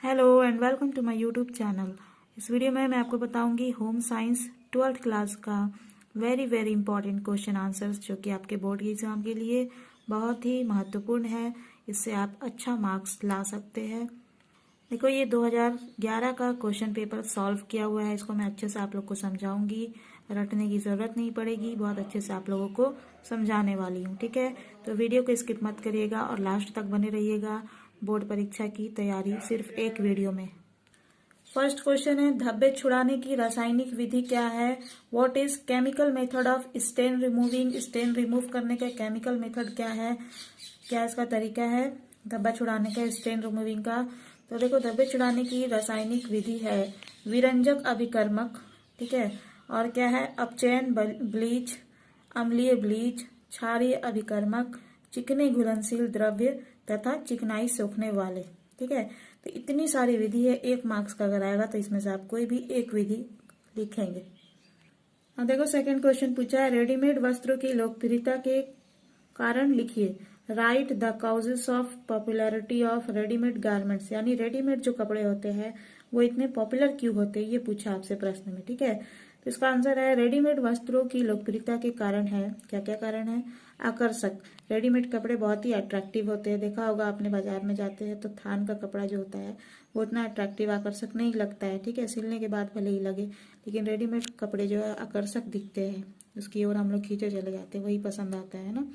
Hello and welcome to my YouTube channel. इस video में मैं आपको बताऊंगी होम साइंस 12th क्लास का वेरी इंपॉर्टेंट क्वेश्चन आंसर्स जो कि आपके बोर्ड के एग्जाम के लिए बहुत ही महत्वपूर्ण है। इससे आप अच्छा मार्क्स ला सकते हैं। देखो, ये 2011 का क्वेश्चन पेपर सॉल्व किया हुआ है। इसको मैं अच्छे से आप लोग को समझाऊंगी, रटने की जरूरत नहीं पड़ेगी, बहुत अच्छे से आप लोगों को समझाने वाली हूँ। ठीक है, तो वीडियो को स्किप मत करिएगा और लास्ट तक बने रहिएगा। बोर्ड परीक्षा की तैयारी सिर्फ एक वीडियो में। फर्स्ट क्वेश्चन है, धब्बे छुड़ाने की रासायनिक विधि क्या है? What is chemical method of stain removing? Stain remove करने का केमिकल मेथड क्या है, क्या इसका तरीका है धब्बा छुड़ाने का, स्टेन रिमूविंग का? तो देखो, धब्बे छुड़ाने की रासायनिक विधि है विरंजक अभिकर्मक, ठीक है, और क्या है, अपचयन ब्लीच, अम्लीय ब्लीच, क्षारीय अभिकर्मक, चिकने घुलनशील द्रव्य तथा चिकनाई सोखने वाले। ठीक है, तो इतनी सारी विधि है। 1 मार्क्स का अगर आएगा तो इसमें से आप कोई भी एक विधि लिखेंगे। अब देखो, सेकंड क्वेश्चन पूछा है, रेडीमेड वस्त्रों की लोकप्रियता के कारण लिखिए। Right the causes of popularity of readymade garments, यानी रेडीमेड जो कपड़े होते हैं वो इतने पॉपुलर क्यों होते हैं, ये पूछा आपसे प्रश्न में। ठीक है, तो इसका आंसर है रेडीमेड वस्त्रों की लोकप्रियता के कारण है। क्या क्या कारण है? आकर्षक, रेडीमेड कपड़े बहुत ही अट्रैक्टिव होते हैं। देखा होगा आपने, बाजार में जाते हैं तो थान का कपड़ा जो होता है वो उतना अट्रैक्टिव आकर्षक नहीं लगता है। ठीक है, सिलने के बाद भले ही लगे, लेकिन रेडीमेड कपड़े जो है आकर्षक दिखते हैं, उसकी ओर हम लोग खींचे चले जाते हैं, वही पसंद आता है ना।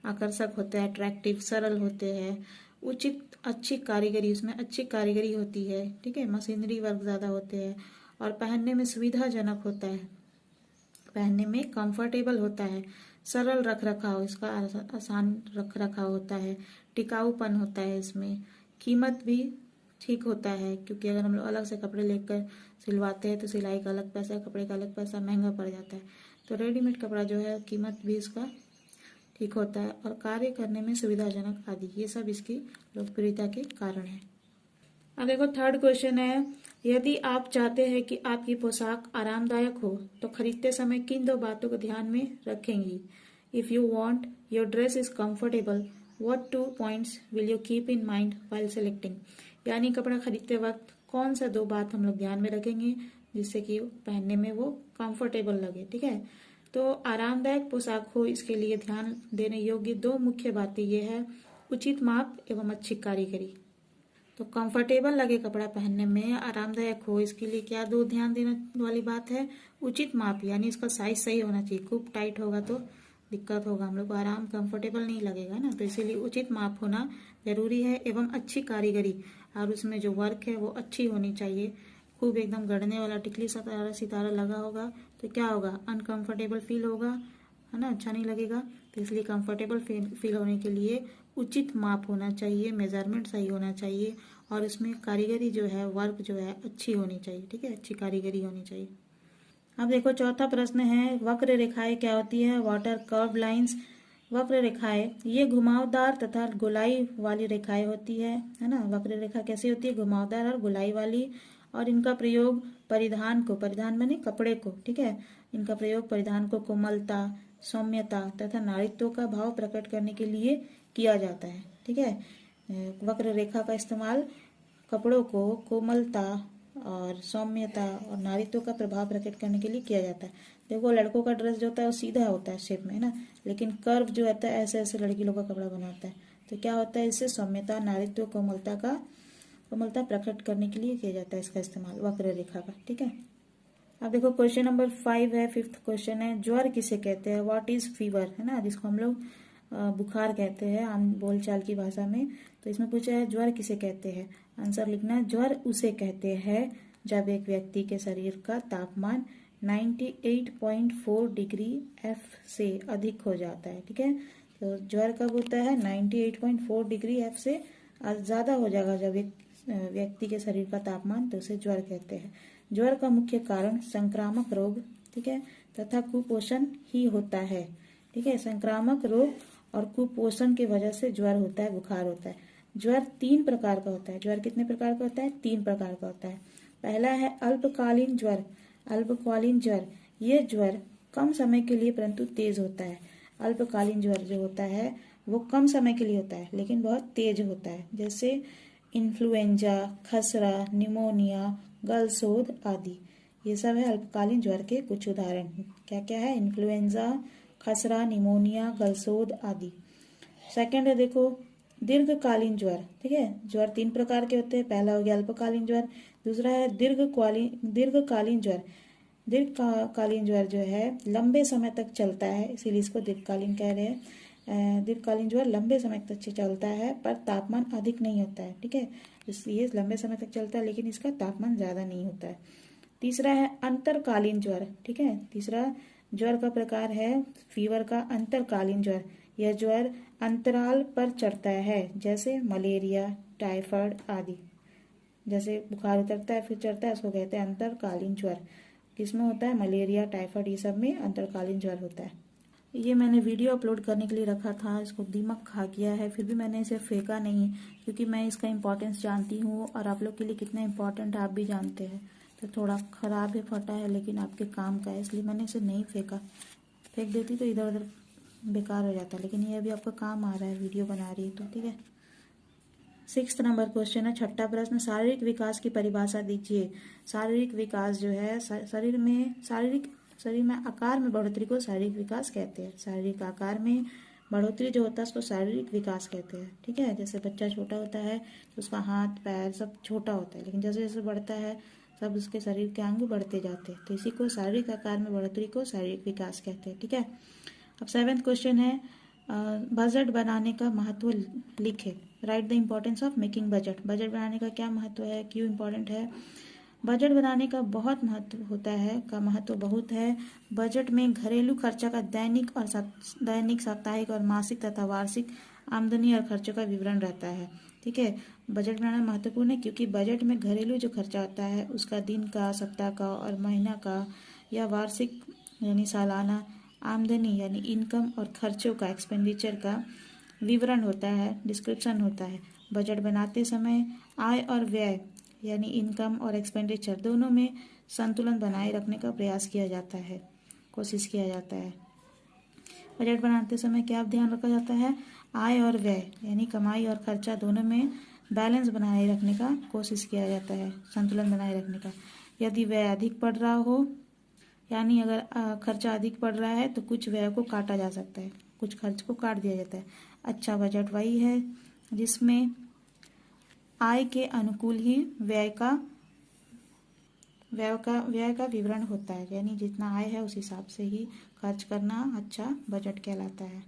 आकर्षक होते हैं, अट्रैक्टिव, सरल होते हैं, उचित अच्छी कारीगरी, उसमें अच्छी कारीगरी होती है। ठीक है, मशीनरी वर्क ज्यादा होते हैं और पहनने में सुविधाजनक होता है, पहनने में कंफर्टेबल होता है, सरल रख रखाव, इसका आसान रख रखाव होता है, टिकाऊपन होता है इसमें, कीमत भी ठीक होता है, क्योंकि अगर हम लोग अलग से कपड़े लेकर सिलवाते हैं तो सिलाई का अलग पैसा, कपड़े का अलग पैसा, महंगा पड़ जाता है। तो रेडीमेड कपड़ा जो है कीमत भी इसका ठीक होता है और कार्य करने में सुविधाजनक आदि, ये सब इसकी लोकप्रियता के कारण है। अब देखो, थर्ड क्वेश्चन है, यदि आप चाहते हैं कि आपकी पोशाक आरामदायक हो तो खरीदते समय किन 2 बातों को ध्यान में रखेंगी? If you want your dress is comfortable, what 2 points will you keep in mind while selecting? यानी कपड़ा खरीदते वक्त कौन सा 2 बात हम लोग ध्यान में रखेंगे जिससे कि पहनने में वो कंफर्टेबल लगे। ठीक है, तो आरामदायक पोशाक हो इसके लिए ध्यान देने योग्य 2 मुख्य बातें ये है, उचित माप एवं अच्छी कारीगरी। तो कंफर्टेबल लगे कपड़ा पहनने में, आरामदायक हो, इसके लिए क्या 2 ध्यान देने वाली बात है? उचित माप, यानी इसका साइज सही होना चाहिए। खूब टाइट होगा तो दिक्कत होगा, हम लोग को आराम कंफर्टेबल नहीं लगेगा ना, तो इसीलिए उचित माप होना जरूरी है। एवं अच्छी कारीगरी, और उसमें जो वर्क है वो अच्छी होनी चाहिए। खूब एकदम गढ़ने वाला टिकली सितारा सितारा लगा होगा तो क्या होगा, अनकंफर्टेबल फील होगा, है ना, अच्छा नहीं लगेगा। तो इसलिए कंफर्टेबल फील होने के लिए उचित माप होना चाहिए, मेजरमेंट सही होना चाहिए, और उसमें कारीगरी जो है, वर्क जो है अच्छी होनी चाहिए। ठीक है, अच्छी कारीगरी होनी चाहिए। अब देखो, चौथा प्रश्न है, वक्र रेखाएं क्या होती है? वाटर कर्व लाइंस, वक्र रेखाएं ये घुमावदार तथा गोलाई वाली रेखाएं होती है ना। वक्र रेखा कैसी होती है? घुमावदार और गोलाई वाली, और इनका प्रयोग परिधान को, परिधान माने कपड़े को, ठीक है, इनका प्रयोग परिधान को कोमलता, सौम्यता तथा नारीत्व का भाव प्रकट करने के लिए किया जाता है। ठीक है, वक्र रेखा का इस्तेमाल कपड़ों को कोमलता और सौम्यता और नारीत्व का प्रभाव प्रकट करने के लिए किया जाता है। देखो, लड़कों का ड्रेस जो होता है वो सीधा होता है शेप में, है ना, लेकिन कर्व जो होता है ऐसे ऐसे लड़की लोग का कपड़ा बनाता है। तो क्या होता है, इससे सौम्यता, नारीत्व, कोमलता प्रकट करने के लिए किया जाता है इसका इस्तेमाल, वक्र रेखा का। ठीक है, अब देखो, क्वेश्चन नंबर 5 है, 5th क्वेश्चन है, ज्वर किसे कहते हैं? व्हाट इज फीवर, है ना, जिसको हम लोग बुखार कहते हैं आम बोलचाल की भाषा में। तो इसमें पूछा है ज्वर किसे कहते हैं? आंसर लिखना है, ज्वर उसे कहते हैं जब एक व्यक्ति के शरीर का तापमान 98.4 डिग्री F से अधिक हो जाता है। ठीक है, तो ज्वर कब होता है? 98.4 डिग्री F से ज्यादा हो जाएगा जब एक व्यक्ति के शरीर का तापमान, तो उसे ज्वर कहते हैं। ज्वर का मुख्य कारण संक्रामक रोग, ठीक है, तथा कुपोषण ही होता है। ठीक है, संक्रामक रोग और कुपोषण की वजह से ज्वर होता है, बुखार होता है। ज्वर 3 प्रकार का होता है। ज्वर कितने प्रकार का होता है? 3 प्रकार का होता है। पहला है अल्पकालीन ज्वर। अल्पकालीन ज्वर, ये ज्वर कम समय के लिए परंतु तेज होता है। अल्पकालीन ज्वर जो होता है वो कम समय के लिए होता है लेकिन बहुत तेज होता है। जैसे इन्फ्लुएंजा, खसरा, निमोनिया, गलसोद आदि। ये सब है अल्पकालीन ज्वर के कुछ उदाहरण। क्या क्या है? इन्फ्लुएंजा, खसरा, निमोनिया, गलसोद आदि। सेकंड है देखो दीर्घकालीन ज्वर। ठीक है, ज्वर 3 प्रकार के होते हैं। पहला हो गया अल्पकालीन ज्वर, दूसरा है दीर्घकालीन ज्वर। दीर्घकालीन ज्वर जो है लंबे समय तक चलता है, इसीलिए इसको दीर्घकालीन कह रहे हैं। दीर्घकालीन ज्वर लंबे समय तक चलता है पर तापमान अधिक नहीं होता है। ठीक है, इसलिए लंबे समय तक चलता है लेकिन इसका तापमान ज़्यादा नहीं होता है। तीसरा है अंतरकालीन ज्वर। ठीक है, तीसरा ज्वर का प्रकार है फीवर का अंतरकालीन ज्वर। यह ज्वर अंतराल पर चढ़ता है, जैसे मलेरिया, टाइफाइड आदि। जैसे बुखार उतरता है फिर चढ़ता है, उसको कहते हैं अंतरकालीन ज्वर। किसमें होता है? मलेरिया, टाइफाइड, ये सब में अंतरकालीन ज्वर होता है। ये मैंने वीडियो अपलोड करने के लिए रखा था, इसको दीमक खा गया है, फिर भी मैंने इसे फेंका नहीं क्योंकि मैं इसका इम्पोर्टेंस जानती हूँ और आप लोग के लिए कितना इम्पोर्टेंट आप भी जानते हैं। तो थोड़ा ख़राब है, फटा है, लेकिन आपके काम का है, इसलिए मैंने इसे नहीं फेंका। फेंक देती तो इधर उधर बेकार हो जाता, लेकिन ये अभी आपका काम आ रहा है, वीडियो बना रही है तो। ठीक है, 6 नंबर क्वेश्चन है, छठा प्रश्न। शारीरिक विकास की परिभाषा दीजिए। शारीरिक विकास जो है शरीर में आकार में बढ़ोतरी को शारीरिक विकास कहते हैं। शारीरिक आकार में बढ़ोतरी जो होता है उसको शारीरिक विकास कहते हैं। ठीक है, जैसे बच्चा छोटा होता है तो उसका हाथ पैर सब छोटा होता है, लेकिन जैसे जैसे बढ़ता है सब उसके शरीर के अंग बढ़ते जाते हैं, तो इसी को शारीरिक आकार में बढ़ोतरी को शारीरिक विकास कहते हैं। ठीक है, अब 7वां क्वेश्चन है बजट बनाने का महत्व लिखे। Right the importance of making budget. Budget बनाने का क्या महत्व है, क्यों इम्पोर्टेंट है? बजट बनाने का बहुत महत्व होता है, का महत्व बहुत है। बजट में घरेलू खर्चा का दैनिक, साप्ताहिक और मासिक तथा वार्षिक आमदनी और खर्चों का विवरण रहता है। ठीक है, बजट बनाना महत्वपूर्ण है क्योंकि बजट में घरेलू जो खर्चा होता है उसका दिन का, सप्ताह का और महीना का या वार्षिक यानी सालाना आमदनी यानी इनकम और खर्चों का एक्सपेंडिचर का विवरण होता है, डिस्क्रिप्शन होता है। बजट बनाते समय आय और व्यय यानी इनकम और एक्सपेंडिचर दोनों में संतुलन बनाए रखने का प्रयास किया जाता है, कोशिश किया जाता है। बजट बनाते समय क्या ध्यान रखा जाता है? आय और व्यय यानी कमाई और खर्चा दोनों में बैलेंस बनाए रखने का कोशिश किया जाता है, संतुलन बनाए रखने का। यदि व्यय अधिक पड़ रहा हो यानी अगर खर्चा अधिक पड़ रहा है तो कुछ व्यय को काटा जा सकता है, कुछ खर्च को काट दिया जाता है। अच्छा बजट वही है जिसमें आय के अनुकूल ही व्यय का विवरण होता है, यानी जितना आय है उस हिसाब से ही खर्च करना अच्छा बजट कहलाता है।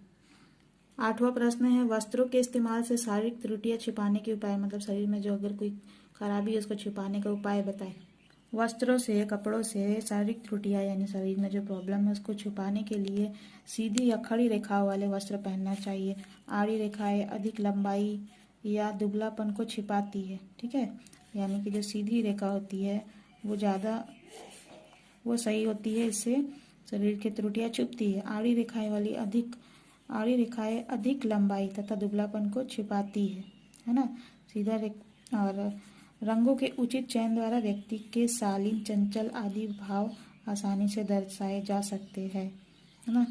8वां प्रश्न है वस्त्रों के इस्तेमाल से शारीरिक त्रुटियां छिपाने के उपाय। मतलब शरीर में जो अगर कोई खराबी है उसको छिपाने का उपाय बताएं। वस्त्रों से, कपड़ों से शारीरिक त्रुटियां यानी शरीर में जो प्रॉब्लम है उसको छुपाने के लिए सीधी या खड़ी रेखाओं वाले वस्त्र पहनना चाहिए। आड़ी रेखाएं अधिक लंबाई या दुबलापन को छिपाती है। ठीक है, यानी कि जो सीधी रेखा होती है वो सही होती है, इससे शरीर की त्रुटियां छुपती है। आड़ी रेखाएं अधिक लंबाई तथा दुबलापन को छिपाती है ना। सीधा और रंगों के उचित चयन द्वारा व्यक्ति के शालीन, चंचल आदि भाव आसानी से दर्शाए जा सकते हैं, है ना।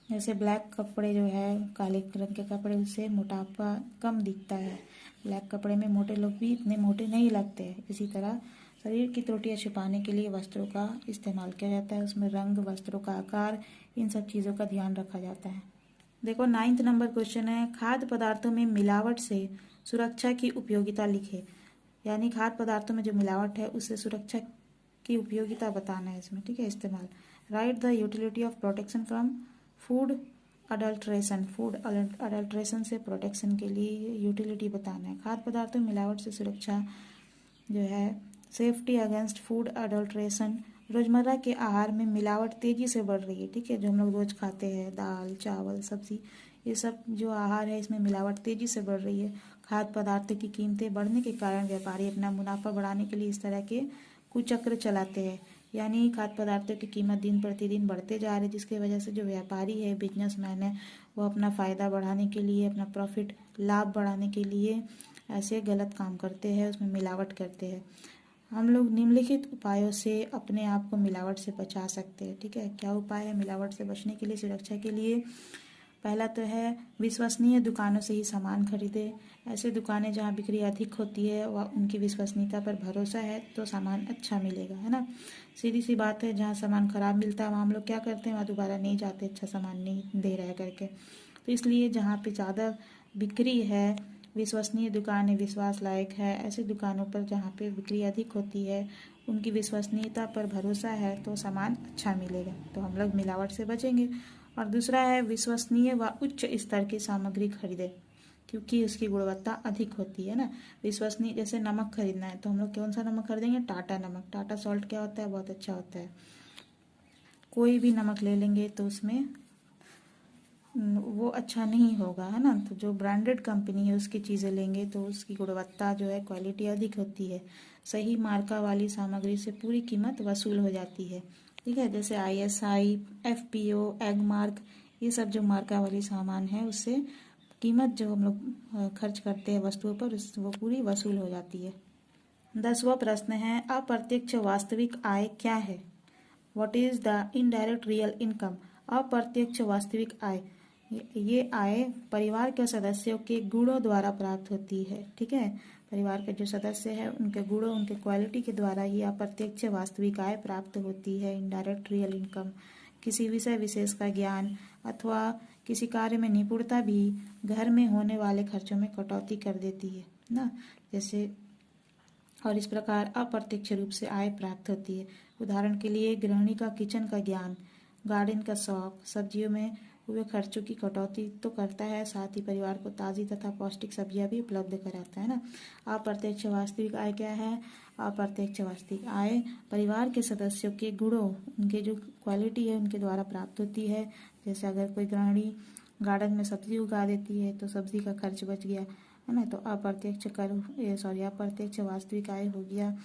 जैसे ब्लैक कपड़े जो है, काले रंग के कपड़े, उससे मोटापा कम दिखता है। ब्लैक कपड़े में मोटे लोग भी इतने मोटे नहीं लगते हैं। इसी तरह शरीर की त्रुटियां छिपाने के लिए वस्त्रों का इस्तेमाल किया जाता है। उसमें रंग, वस्त्रों का आकार, इन सब चीज़ों का ध्यान रखा जाता है। देखो 9वां नंबर क्वेश्चन है खाद्य पदार्थों में मिलावट से सुरक्षा की उपयोगिता लिखे। यानी खाद्य पदार्थों में जो मिलावट है उससे सुरक्षा की उपयोगिता बताना है इसमें। ठीक है, इस्तेमाल। Right the utility of protection from food adulteration. Food adulteration से प्रोटेक्शन के लिए यूटिलिटी बताना है। खाद्य पदार्थों में मिलावट से सुरक्षा जो है, सेफ्टी अगेंस्ट फूड अडल्ट्रेशन। रोजमर्रा के आहार में मिलावट तेजी से बढ़ रही है। ठीक है, जो हम लोग रोज खाते हैं, दाल, चावल, सब्जी, ये सब जो आहार है इसमें मिलावट तेजी से बढ़ रही है। खाद्य पदार्थों की कीमतें बढ़ने के कारण व्यापारी अपना मुनाफा बढ़ाने के लिए इस तरह के कुचक्र चलाते हैं। यानी खाद्य पदार्थों की कीमत दिन प्रतिदिन बढ़ते जा रही है, जिसकी वजह से जो व्यापारी है, बिजनेसमैन है, वो अपना फ़ायदा बढ़ाने के लिए, अपना प्रॉफिट, लाभ बढ़ाने के लिए ऐसे गलत काम करते हैं, उसमें मिलावट करते हैं। हम लोग निम्नलिखित उपायों से अपने आप को मिलावट से बचा सकते हैं। ठीक है, क्या उपाय है मिलावट से बचने के लिए, सुरक्षा के लिए? पहला तो है विश्वसनीय दुकानों से ही सामान खरीदे। ऐसे दुकानें जहाँ बिक्री अधिक होती है व उनकी विश्वसनीयता पर भरोसा है तो सामान अच्छा मिलेगा, है ना। सीधी सी बात है, जहाँ सामान खराब मिलता है वहाँ हम लोग क्या करते हैं, वहाँ दोबारा नहीं जाते, अच्छा सामान नहीं दे रहा है करके। तो इसलिए जहाँ पे ज़्यादा बिक्री है, विश्वसनीय दुकान है, विश्वास लायक है, ऐसी दुकानों पर जहाँ पे बिक्री अधिक होती है, उनकी विश्वसनीयता पर भरोसा है तो सामान अच्छा मिलेगा, तो हम लोग मिलावट से बचेंगे। और दूसरा है विश्वसनीय व उच्च स्तर की सामग्री खरीदें, क्योंकि उसकी गुणवत्ता अधिक होती है ना। विश्वसनीय, जैसे नमक खरीदना है तो हम लोग कौन सा नमक खरीदेंगे, टाटा नमक। टाटा सॉल्ट क्या होता है, बहुत अच्छा होता है। कोई भी नमक ले लेंगे तो उसमें वो अच्छा नहीं होगा, है ना। तो जो ब्रांडेड कंपनी है उसकी चीज़ें लेंगे तो उसकी गुणवत्ता जो है, क्वालिटी अधिक होती है। सही मार्का वाली सामग्री से पूरी कीमत वसूल हो जाती है, ठीक है। जैसे ISI, FPO, एगमार्क, ये सब जो मार्का वाली सामान है उससे कीमत जो हम लोग खर्च करते हैं वस्तुओं पर वो पूरी वसूल हो जाती है। 10वां प्रश्न है, अप्रत्यक्ष वास्तविक आय क्या है? What is the indirect real income? अप्रत्यक्ष वास्तविक आय, ये आय परिवार के सदस्यों के गुणों द्वारा प्राप्त होती है, ठीक है। परिवार के जो सदस्य हैं उनके गुणों, उनके क्वालिटी के द्वारा ये अप्रत्यक्ष वास्तविक आय प्राप्त होती है, इनडायरेक्ट रियल इनकम। किसी विषय विशेष का ज्ञान अथवा किसी कार्य में निपुणता भी घर में होने वाले खर्चों में कटौती कर देती है ना। जैसे और इस प्रकार अप्रत्यक्ष रूप से आय प्राप्त होती है। उदाहरण के लिए गृहिणी का किचन का ज्ञान, गार्डन का शौक, सब्जियों में हुए खर्चों की कटौती तो करता है, साथ ही परिवार को ताज़ी तथा पौष्टिक सब्जियां भी उपलब्ध कराता है ना। अप्रत्यक्ष वास्तविक आय क्या है? अप्रत्यक्ष वास्तविक आय परिवार के सदस्यों के गुणों, उनके जो क्वालिटी है उनके द्वारा प्राप्त होती है। जैसे अगर कोई गृहिणी गार्डन में सब्जी उगा देती है तो सब्जी का खर्च बच गया, है ना। तो अप्रत्यक्ष वास्तविक आय हो गया।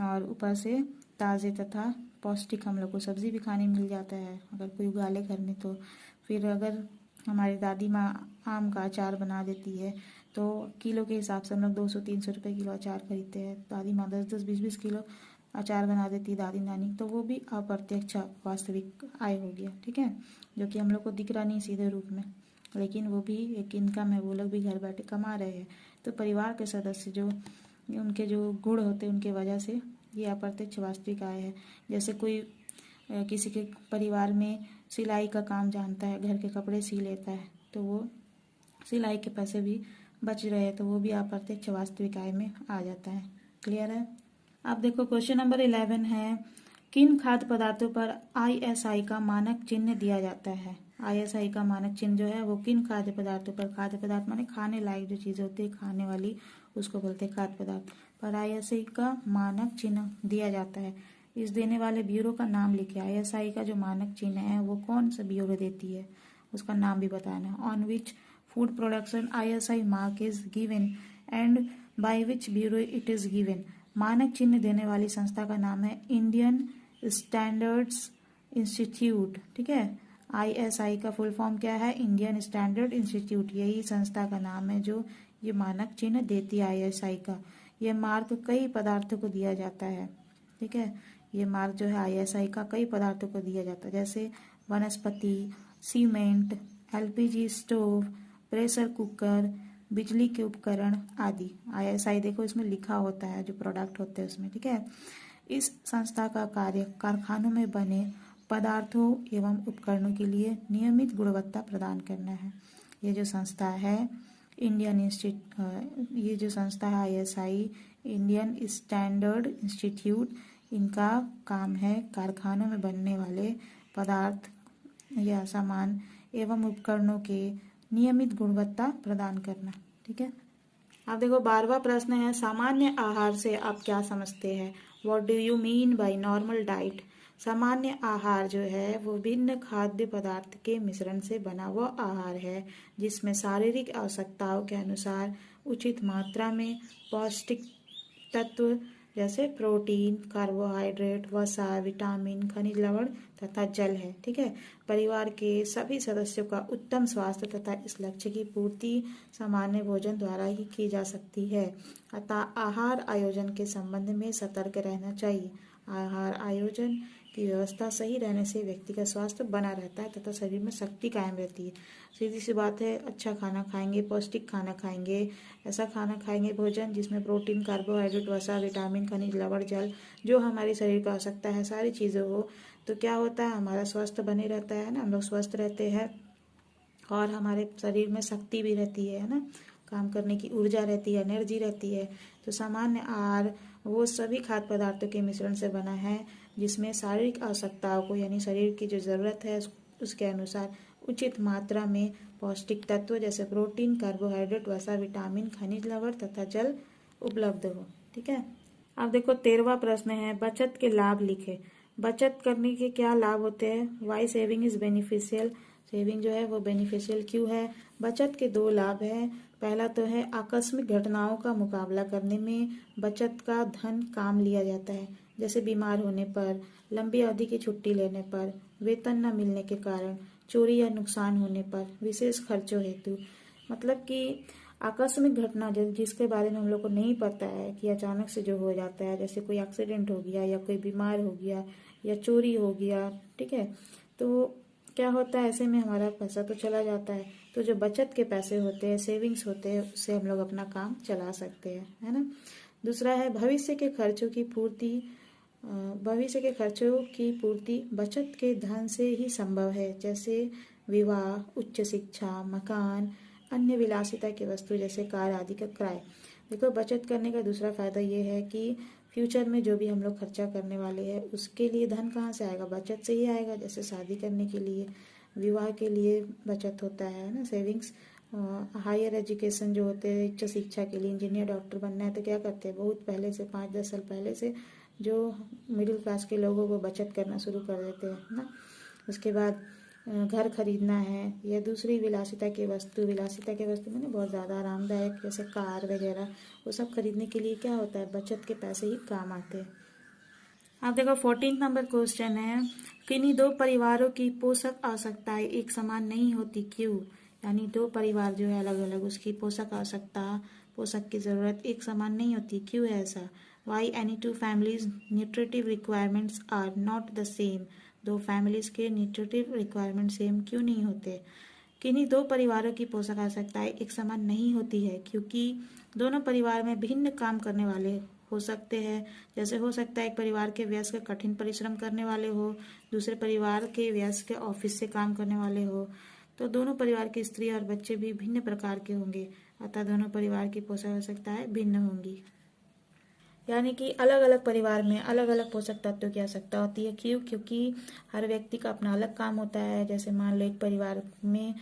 और ऊपर से ताज़े तथा पौष्टिक हम लोग को सब्जी भी खाने मिल जाता है अगर कोई उगा ले घर में। तो फिर अगर हमारी दादी माँ आम का अचार बना देती है तो किलो के हिसाब से हम लोग 200-300 रुपये किलो अचार खरीदते हैं। दादी माँ 10-10, 20-20 किलो अचार बना देती है दादी नानी, तो वो भी अप्रत्यक्ष वास्तविक आय हो गया, ठीक है। जो कि हम लोग को दिख रहा नहीं सीधे रूप में, लेकिन वो भी एक इनकम है, वो लोग भी घर बैठे कमा रहे हैं। तो परिवार के सदस्य जो उनके जो गुण होते हैं उनके वजह से ये अप्रत्यक्ष वास्तविक आय है। जैसे कोई किसी के परिवार में सिलाई का काम जानता है, घर के कपड़े सी लेता है, तो वो सिलाई के पैसे भी बच रहे हैं, तो वो भी अप्रत्यक्ष वास्तविक आय में आ जाता है। क्लियर है? अब देखो क्वेश्चन नंबर 11 है, किन खाद्य पदार्थों पर ISI का मानक चिन्ह दिया जाता है? ISI का मानक चिन्ह जो है वो किन खाद्य पदार्थों पर, खाद्य पदार्थ माने खाने लायक जो चीज़ें होती है खाने वाली, उसको बोलते हैं खाद्य पदार्थ, पर ISI का मानक चिन्ह दिया जाता है। इस देने वाले ब्यूरो का नाम लिखे। ISI का जो मानक चिन्ह है वो कौन सा ब्यूरो देती है, उसका नाम भी बताना है। On which food production ISI mark is given and by which bureau it is given. मानक चिन्ह देने वाली संस्था का नाम है इंडियन स्टैंडर्ड्स इंस्टीट्यूट, ठीक है। ISI का फुल फॉर्म क्या है? इंडियन स्टैंडर्ड इंस्टीट्यूट, यही संस्था का नाम है जो ये मानक चिन्ह देती है ISI का। यह मार्क कई पदार्थों को दिया जाता है, ठीक है। ये मार्क जो है ISI का कई पदार्थों को दिया जाता है, जैसे वनस्पति, cement, LPG stove, pressure cooker, बिजली के उपकरण आदि। ISI देखो इसमें लिखा होता है जो प्रोडक्ट होते हैं उसमें, ठीक है। इस संस्था का कार्य कारखानों में बने पदार्थों एवं उपकरणों के लिए नियमित गुणवत्ता प्रदान करना है। ये जो संस्था है ये जो संस्था है ISI, इंडियन स्टैंडर्ड इंस्टीट्यूट, इनका काम है कारखानों में बनने वाले पदार्थ या सामान एवं उपकरणों के नियमित गुणवत्ता प्रदान करना, ठीक है। अब देखो 12वां प्रश्न है, सामान्य आहार से आप क्या समझते हैं? What do you mean by normal diet? सामान्य आहार जो है वो भिन्न खाद्य पदार्थ के मिश्रण से बना हुआ आहार है जिसमें शारीरिक आवश्यकताओं के अनुसार उचित मात्रा में पौष्टिक तत्व जैसे प्रोटीन, कार्बोहाइड्रेट, वसा, विटामिन, खनिज लवण तथा जल है, ठीक है। परिवार के सभी सदस्यों का उत्तम स्वास्थ्य तथा इस लक्ष्य की पूर्ति सामान्य भोजन द्वारा ही की जा सकती है। अतः आहार आयोजन के संबंध में सतर्क रहना चाहिए। आहार आयोजन की व्यवस्था सही रहने से व्यक्ति का स्वास्थ्य बना रहता है तथा शरीर में शक्ति कायम रहती है। सीधी सी बात है, अच्छा खाना खाएंगे, पौष्टिक खाना खाएंगे, ऐसा खाना खाएंगे भोजन जिसमें प्रोटीन, कार्बोहाइड्रेट, वसा, विटामिन, खनिज, लवण, जल जो हमारे शरीर को आवश्यकता है सारी चीज़ें हो, तो क्या होता है, हमारा स्वास्थ्य बने रहता है ना, हम लोग स्वस्थ रहते हैं और हमारे शरीर में शक्ति भी रहती है ना, काम करने की ऊर्जा रहती है, एनर्जी रहती है। तो सामान्य आहार वो सभी खाद्य पदार्थों के मिश्रण से बना है जिसमें शारीरिक आवश्यकताओं को यानी शरीर की जो ज़रूरत है उसके अनुसार उचित मात्रा में पौष्टिक तत्व जैसे प्रोटीन, कार्बोहाइड्रेट, वसा, विटामिन, खनिज, लवण तथा जल उपलब्ध हो। ठीक है। अब देखो 13वां प्रश्न है, बचत के लाभ लिखे। बचत करने के क्या लाभ होते हैं? Why saving is beneficial. Saving जो है वो बेनिफिशियल क्यों है? बचत के 2 लाभ हैं। पहला तो है आकस्मिक घटनाओं का मुकाबला करने में बचत का धन काम लिया जाता है, जैसे बीमार होने पर, लंबी अवधि की छुट्टी लेने पर, वेतन न मिलने के कारण, चोरी या नुकसान होने पर, विशेष खर्चों हेतु। मतलब कि आकस्मिक घटना जिसके बारे में हम लोग को नहीं पता है कि अचानक से जो हो जाता है, जैसे कोई एक्सीडेंट हो गया या कोई बीमार हो गया या चोरी हो गया, ठीक है, तो क्या होता है, ऐसे में हमारा पैसा तो चला जाता है। तो जो बचत के पैसे होते हैं, सेविंग्स होते हैं, उससे हम लोग अपना काम चला सकते हैं, है ना। दूसरा है भविष्य के खर्चों की पूर्ति। भविष्य के खर्चों की पूर्ति बचत के धन से ही संभव है, जैसे विवाह, उच्च शिक्षा, मकान, अन्य विलासिता की वस्तु जैसे कार आदि का किराया। देखो बचत करने का दूसरा फायदा ये है कि फ्यूचर में जो भी हम लोग खर्चा करने वाले हैं उसके लिए धन कहाँ से आएगा? बचत से ही आएगा। जैसे शादी करने के लिए, विवाह के लिए बचत होता है ना, सेविंग्स। हायर एजुकेशन जो होते हैं, उच्च शिक्षा के लिए, इंजीनियर, डॉक्टर बनना है तो क्या करते हैं, बहुत पहले से 5-10 साल पहले से जो मिडिल क्लास के लोगों को बचत करना शुरू कर देते हैं ना। उसके बाद घर खरीदना है या दूसरी विलासिता की वस्तु मैंने बहुत ज़्यादा आरामदायक जैसे कार वगैरह, वो सब खरीदने के लिए क्या होता है, बचत के पैसे ही काम आते हैं। अब देखो 14 नंबर क्वेश्चन है, किन्हीं 2 परिवारों की पोषक आवश्यकताएं एक समान नहीं होती, क्यों? यानी 2 परिवार जो है अलग अलग, उसकी पोषक आवश्यकता, पोषक की जरूरत एक समान नहीं होती, क्यों है ऐसा? Why any 2 families nutritive requirements are not the same. 2 families के न्यूट्रिटिव रिक्वायरमेंट सेम क्यों नहीं होते? किन्हीं 2 परिवारों की पोषक आवश्यकताएं एक समान नहीं होती है क्योंकि दोनों परिवार में भिन्न काम करने वाले हो सकते हैं। जैसे हो सकता है एक परिवार के वयस्क कठिन परिश्रम करने वाले हो, दूसरे परिवार के वयस्क ऑफिस से काम करने वाले हो। तो दोनों परिवार की स्त्री और बच्चे भी भिन्न प्रकार के होंगे, अतः दोनों परिवार की पोषक आवश्यकताएं भिन्न होंगी। यानी कि अलग अलग परिवार में अलग अलग पोषक तत्वों की आवश्यकता होती है। क्यों? क्योंकि हर व्यक्ति का अपना अलग काम होता है। जैसे मान लो एक परिवार में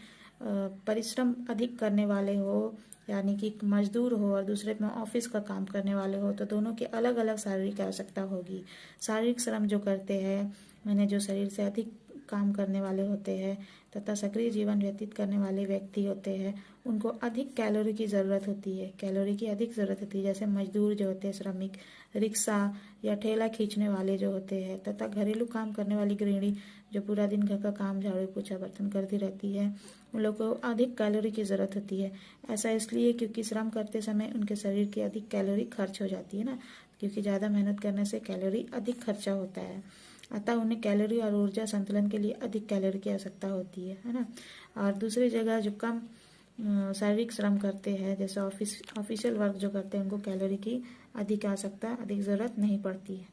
परिश्रम अधिक करने वाले हो, यानी कि मजदूर हो, और दूसरे में ऑफिस का काम करने वाले हो, तो दोनों की अलग अलग शारीरिक आवश्यकता होगी। शारीरिक श्रम जो करते हैं, मैंने जो शरीर से अधिक काम करने वाले होते हैं तथा सक्रिय जीवन व्यतीत करने वाले व्यक्ति होते हैं, उनको अधिक कैलोरी की ज़रूरत होती है, कैलोरी की अधिक ज़रूरत होती है। जैसे मजदूर जो होते हैं, श्रमिक, रिक्शा या ठेला खींचने वाले जो होते हैं, तथा घरेलू काम करने वाली गृहिणी जो पूरा दिन घर का काम, झाड़ू पोछा बर्तन करती रहती है, उन लोगों को अधिक कैलोरी की ज़रूरत होती है। ऐसा इसलिए क्योंकि श्रम करते समय उनके शरीर की अधिक कैलोरी खर्च हो जाती है ना, क्योंकि ज़्यादा मेहनत करने से कैलोरी अधिक खर्चा होता है, अतः उन्हें कैलोरी और ऊर्जा संतुलन के लिए अधिक कैलोरी की आवश्यकता होती है ना। और दूसरी जगह जो कम शारीरिक श्रम करते हैं, जैसे ऑफिशियल वर्क जो करते हैं, उनको कैलोरी की अधिक आवश्यकता, अधिक ज़रूरत नहीं पड़ती है।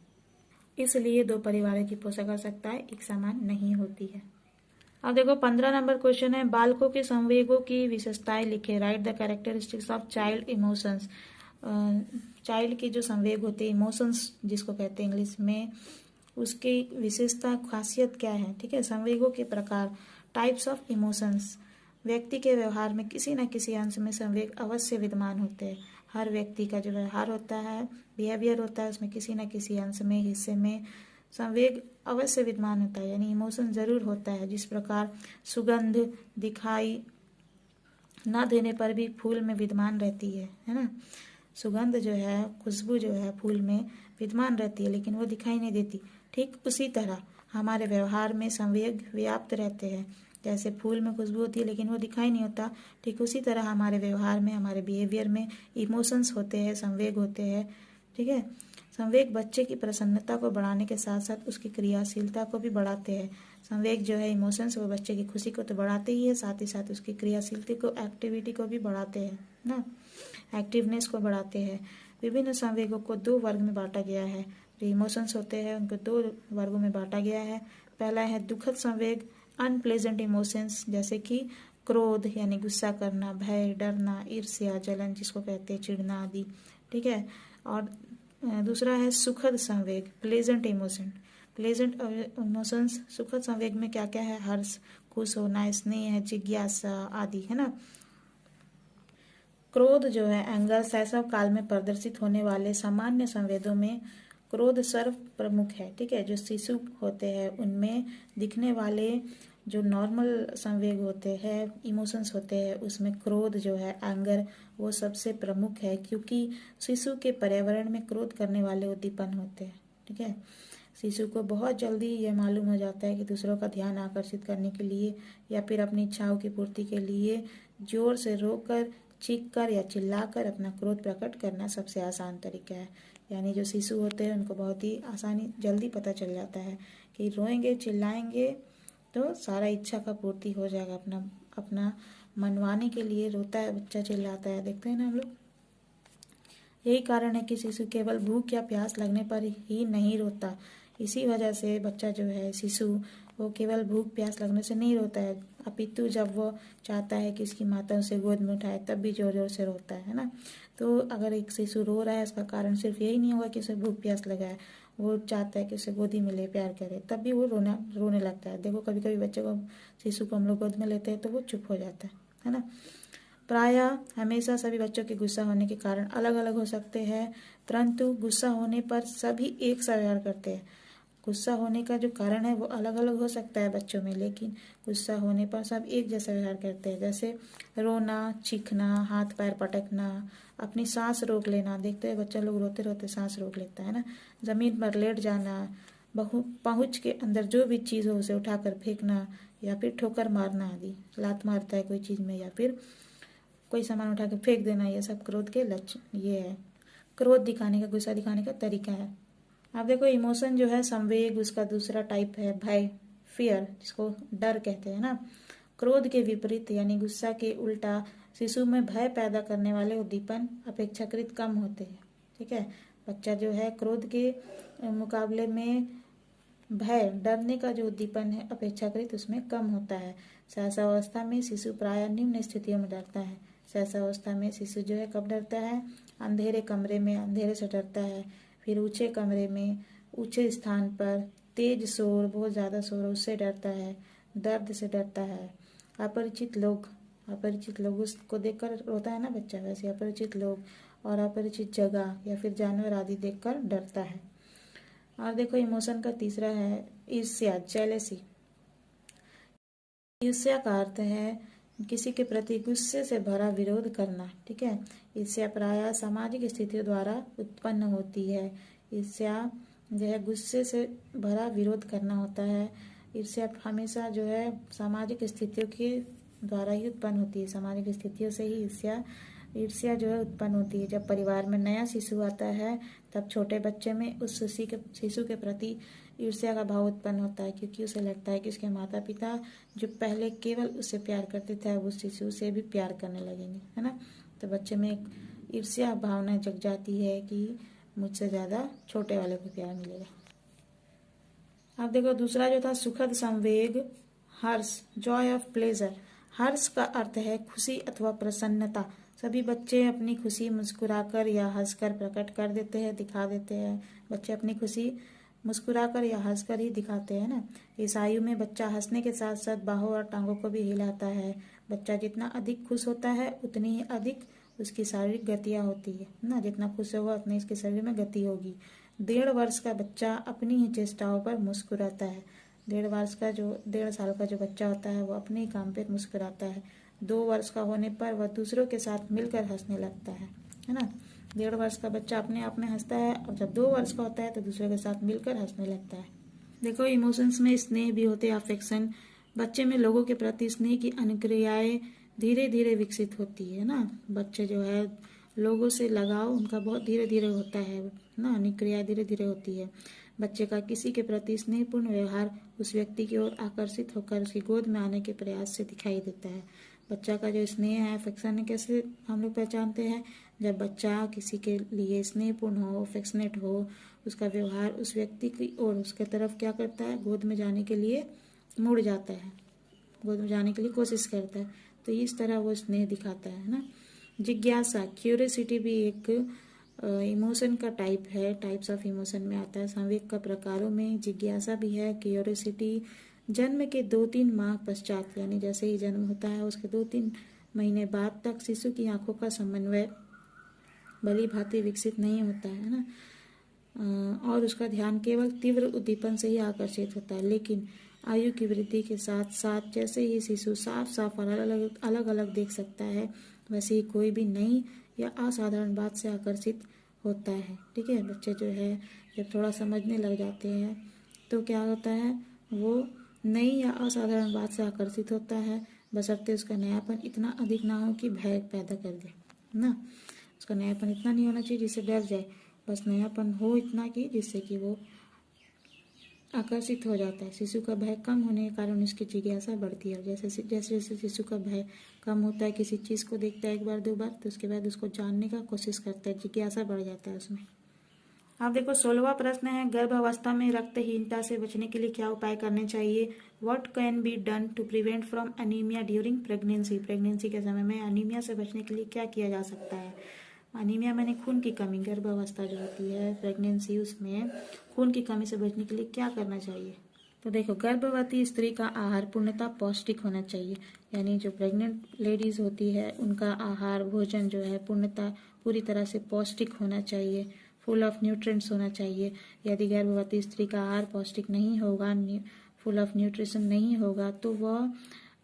इसलिए 2 परिवारों की पोषक आवश्यकताएं एक समान नहीं होती है। अब देखो 15 नंबर क्वेश्चन है, बालकों के संवेगों की विशेषताएं लिखे। Right the characteristics of child emotions. Child के जो संवेग होते हैं, इमोशंस जिसको कहते हैं इंग्लिश में, उसकी विशेषता, खासियत क्या है? ठीक है। संवेगों के प्रकार, टाइप्स ऑफ इमोशंस। व्यक्ति के व्यवहार में किसी न किसी अंश में संवेग अवश्य विद्यमान होते हैं। हर व्यक्ति का जो व्यवहार होता है, बिहेवियर होता है, उसमें किसी न किसी अंश में, हिस्से में संवेग अवश्य विद्यमान होता है, यानी इमोशन जरूर होता है। जिस प्रकार सुगंध दिखाई न देने पर भी फूल में विद्यमान रहती है ना। सुगंध जो है, खुशबू जो है फूल में विद्यमान रहती है, लेकिन वो दिखाई नहीं देती। ठीक उसी तरह हमारे व्यवहार में संवेग व्याप्त रहते हैं। जैसे फूल में खुशबू होती है लेकिन वो दिखाई नहीं होता, ठीक उसी तरह हमारे व्यवहार में, हमारे बिहेवियर में इमोशंस होते हैं, संवेग होते हैं, ठीक है। संवेग बच्चे की प्रसन्नता को बढ़ाने के साथ साथ उसकी क्रियाशीलता को भी बढ़ाते हैं। संवेग जो है इमोशंस, वो बच्चे की खुशी को तो बढ़ाते ही है, साथ ही साथ उसकी क्रियाशीलता को, एक्टिविटी को भी बढ़ाते हैं ना, एक्टिवनेस को बढ़ाते हैं। विभिन्न संवेगों को 2 वर्ग में बांटा गया है। जो इमोशंस होते हैं उनको 2 वर्गों में बांटा गया है। पहला है दुखद संवेग, अनप्लेजेंट इमोशंस, जैसे कि क्रोध यानी गुस्सा करना, भय, डरना, ईर्ष्या, जलन जिसको कहते हैं, चिढ़ना आदि, ठीक है। और दूसरा है सुखद संवेग, प्लेजेंट इमोशन। प्लेजेंट इमोशंस, सुखद संवेग में क्या क्या है, हर्ष, खुश होना, स्नेह, जिज्ञासा आदि, है ना। क्रोध जो है, एंगर, शैशव काल में प्रदर्शित होने वाले सामान्य संवेदों में क्रोध सर्व प्रमुख है, ठीक है। जो शिशु होते हैं उनमें दिखने वाले जो नॉर्मल संवेग होते हैं, इमोशंस होते हैं, उसमें क्रोध जो है, एंगर, वो सबसे प्रमुख है, क्योंकि शिशु के पर्यावरण में क्रोध करने वाले उद्दीपन होते हैं, ठीक है। शिशु को बहुत जल्दी ये मालूम हो जाता है कि दूसरों का ध्यान आकर्षित करने के लिए या फिर अपनी इच्छाओं की पूर्ति के लिए जोर से रोकर, चीखकर या चिल्लाकर अपना क्रोध प्रकट करना सबसे आसान तरीका है। यानी जो शिशु होते हैं उनको बहुत ही आसानी, जल्दी पता चल जाता है कि रोएंगे, चिल्लाएंगे तो सारा इच्छा का पूर्ति हो जाएगा। अपना मनवाने के लिए रोता है बच्चा, चिल्लाता है, देखते हैं ना हम लोग। यही कारण है कि शिशु केवल भूख या प्यास लगने पर ही नहीं रोता। इसी वजह से बच्चा जो है, शिशु, वो केवल भूख प्यास लगने से नहीं रोता है, अपितु जब वो चाहता है कि उसकी माता उसे गोद में उठाए तब भी जोर जोर से रोता है ना। तो अगर एक शिशु रो रहा है, इसका कारण सिर्फ यही नहीं होगा कि उसे भूख प्यास लगा है, वो चाहता है कि उसे गोदी में ले, प्यार करे, तब भी वो रोने लगता है। देखो कभी कभी बच्चे को, शिशु को हम लोग गोद में लेते हैं तो वो चुप हो जाता है ना। प्रायः हमेशा सभी बच्चों के गुस्सा होने के कारण अलग अलग हो सकते हैं, परंतु गुस्सा होने पर सभी एक सा व्यवहार करते हैं। गुस्सा होने का जो कारण है वो अलग अलग हो सकता है बच्चों में, लेकिन गुस्सा होने पर सब एक जैसा व्यवहार करते हैं। जैसे रोना, चीखना, हाथ पैर पटकना, अपनी सांस रोक लेना, देखते हैं बच्चा लोग रोते रोते सांस रोक लेता है ना, जमीन पर लेट जाना, पहुँच के अंदर जो भी चीज़ हो उसे उठाकर फेंकना, या फिर ठोकर मारना आदि, लात मारता है कोई चीज़ में या फिर कोई सामान उठा के फेंक देना, ये सब क्रोध के लक्षण, ये है क्रोध दिखाने का, गुस्सा दिखाने का तरीका है। अब देखो इमोशन जो है, संवेग, उसका दूसरा टाइप है भय, फियर, जिसको डर कहते हैं ना। क्रोध के विपरीत यानी गुस्सा के उल्टा शिशु में भय पैदा करने वाले उद्दीपन अपेक्षाकृत कम होते हैं, ठीक है। बच्चा जो है क्रोध के मुकाबले में भय, डरने का जो उद्दीपन है अपेक्षाकृत उसमें कम होता है। सहसावस्था में शिशु प्रायः निम्न स्थितियों में डरता है। सहसावस्था में शिशु जो है कब डरता है, अंधेरे कमरे में अंधेरे से डरता है, फिर ऊंचे कमरे में, ऊंचे स्थान पर, तेज शोर, बहुत ज़्यादा शोर, उससे डरता है, दर्द से डरता है, अपरिचित लोग उसको देखकर रोता है ना बच्चा, वैसे अपरिचित लोग और अपरिचित जगह या फिर जानवर आदि देखकर डरता है। और देखो इमोशन का तीसरा है ईर्ष्या, जेलेसी। ईर्ष्या का अर्थ है किसी के प्रति गुस्से से भरा विरोध करना, ठीक है। ईर्ष्या प्रायः सामाजिक स्थितियों द्वारा उत्पन्न होती है। ईर्ष्या जो है गुस्से से भरा विरोध करना होता है। ईर्ष्या हमेशा जो है सामाजिक स्थितियों के द्वारा ही उत्पन्न होती है, सामाजिक स्थितियों से ही ईर्ष्या जो है उत्पन्न होती है। जब परिवार में नया शिशु आता है तब छोटे बच्चे में उस शिशु के प्रति ईर्ष्या का भाव उत्पन्न होता है, क्योंकि उसे लगता है कि उसके माता पिता जो पहले केवल उससे प्यार करते थे अब उस शिशु से भी प्यार करने लगेंगे, है ना। तो बच्चे में एक ईर्ष्या भावना जग जाती है कि मुझसे ज़्यादा छोटे वाले को प्यार मिलेगा। अब देखो दूसरा जो था सुखद संवेग, हर्ष, जॉय ऑफ प्लेजर। हर्ष का अर्थ है खुशी अथवा प्रसन्नता। सभी बच्चे अपनी खुशी मुस्कुराकर या हंसकर प्रकट कर देते हैं, दिखा देते हैं। बच्चे अपनी खुशी मुस्कुराकर या हंसकर ही दिखाते हैं ना। इस आयु में बच्चा हंसने के साथ साथ बाहों और टांगों को भी हिलाता है। बच्चा जितना अधिक खुश होता है उतनी ही अधिक उसकी शारीरिक गतियाँ होती है ना, जितना खुश होगा उतनी इसके शरीर में गति होगी। 1.5 वर्ष का बच्चा अपनी ही चेष्टाओं पर मुस्कुराता है। 1.5 साल का जो बच्चा होता है वो अपने ही काम पर मुस्कुराता है। 2 वर्ष का होने पर वह दूसरों के साथ मिलकर हंसने लगता है ना। 1.5 वर्ष का बच्चा अपने आप में हंसता है और जब 2 वर्ष का होता है तो दूसरों के साथ मिलकर हंसने लगता है। देखो इमोशंस में स्नेह भी होते हैं, अफेक्शन। बच्चे में लोगों के प्रति स्नेह की अनुक्रियाएं धीरे धीरे विकसित होती है ना। बच्चे जो है लोगों से लगाव उनका बहुत धीरे धीरे होता है ना, अनुक्रिया धीरे धीरे होती है। बच्चे का किसी के प्रति स्नेहपूर्ण व्यवहार उस व्यक्ति की ओर आकर्षित होकर उसकी गोद में आने के प्रयास से दिखाई देता है। बच्चा का जो स्नेह है, अफेक्शन है, कैसे हम लोग पहचानते हैं? जब बच्चा किसी के लिए स्नेहपूर्ण हो, अफेक्शनेट हो, उसका व्यवहार उस व्यक्ति की ओर उसके तरफ क्या करता है, गोद में जाने के लिए मुड़ जाता है, गोद में जाने के लिए कोशिश करता है, तो इस तरह वो स्नेह दिखाता है ना। जिज्ञासा, क्यूरियोसिटी भी एक इमोशन का टाइप है, टाइप्स ऑफ इमोशन में आता है। संवेग का प्रकारों में जिज्ञासा भी है, क्यूरियोसिटी। जन्म के 2-3 माह पश्चात, यानी जैसे ही जन्म होता है उसके 2-3 महीने बाद तक शिशु की आंखों का समन्वय भली भांति विकसित नहीं होता है ना, और उसका ध्यान केवल तीव्र उद्दीपन से ही आकर्षित होता है। लेकिन आयु की वृद्धि के साथ साथ जैसे ही शिशु साफ साफ और अलग अलग देख सकता है, वैसे ही कोई भी नई या असाधारण बात से आकर्षित होता है। ठीक है, बच्चे जो है जब थोड़ा समझने लग जाते हैं तो क्या होता है, वो नई या असाधारण बात से आकर्षित होता है, बशर्ते उसका नयापन इतना अधिक ना हो कि भय पैदा कर दे ना। उसका नयापन इतना नहीं होना चाहिए जिससे डर जाए, बस नयापन हो इतना कि जिससे कि वो आकर्षित हो जाता है। शिशु का भय कम होने के कारण उसकी जिज्ञासा बढ़ती है। जैसे जैसे जैसे शिशु का भय कम होता है, किसी चीज़ को देखता है 1-2 बार, तो उसके बाद उसको जानने का कोशिश करता है, जिज्ञासा बढ़ जाता है उसमें। आप देखो 16वां प्रश्न है, गर्भावस्था में रक्तहीनता से बचने के लिए क्या उपाय करने चाहिए? What can be done to prevent from anaemia during pregnancy? Pregnancy के समय में अनीमिया से बचने के लिए क्या किया जा सकता है? अनीमिया मैंने खून की कमी, गर्भावस्था जो होती है प्रेगनेंसी, उसमें खून की कमी से बचने के लिए क्या करना चाहिए? तो देखो, गर्भवती स्त्री का आहार पूर्णतः पौष्टिक होना चाहिए, यानी जो प्रेग्नेंट लेडीज होती है उनका आहार भोजन जो है पूर्णतः पूरी तरह से पौष्टिक होना चाहिए, फुल ऑफ न्यूट्रिएंट्स होना चाहिए। यदि गर्भवती स्त्री का आहार पौष्टिक नहीं होगा, फुल ऑफ न्यूट्रिशन नहीं होगा, तो वह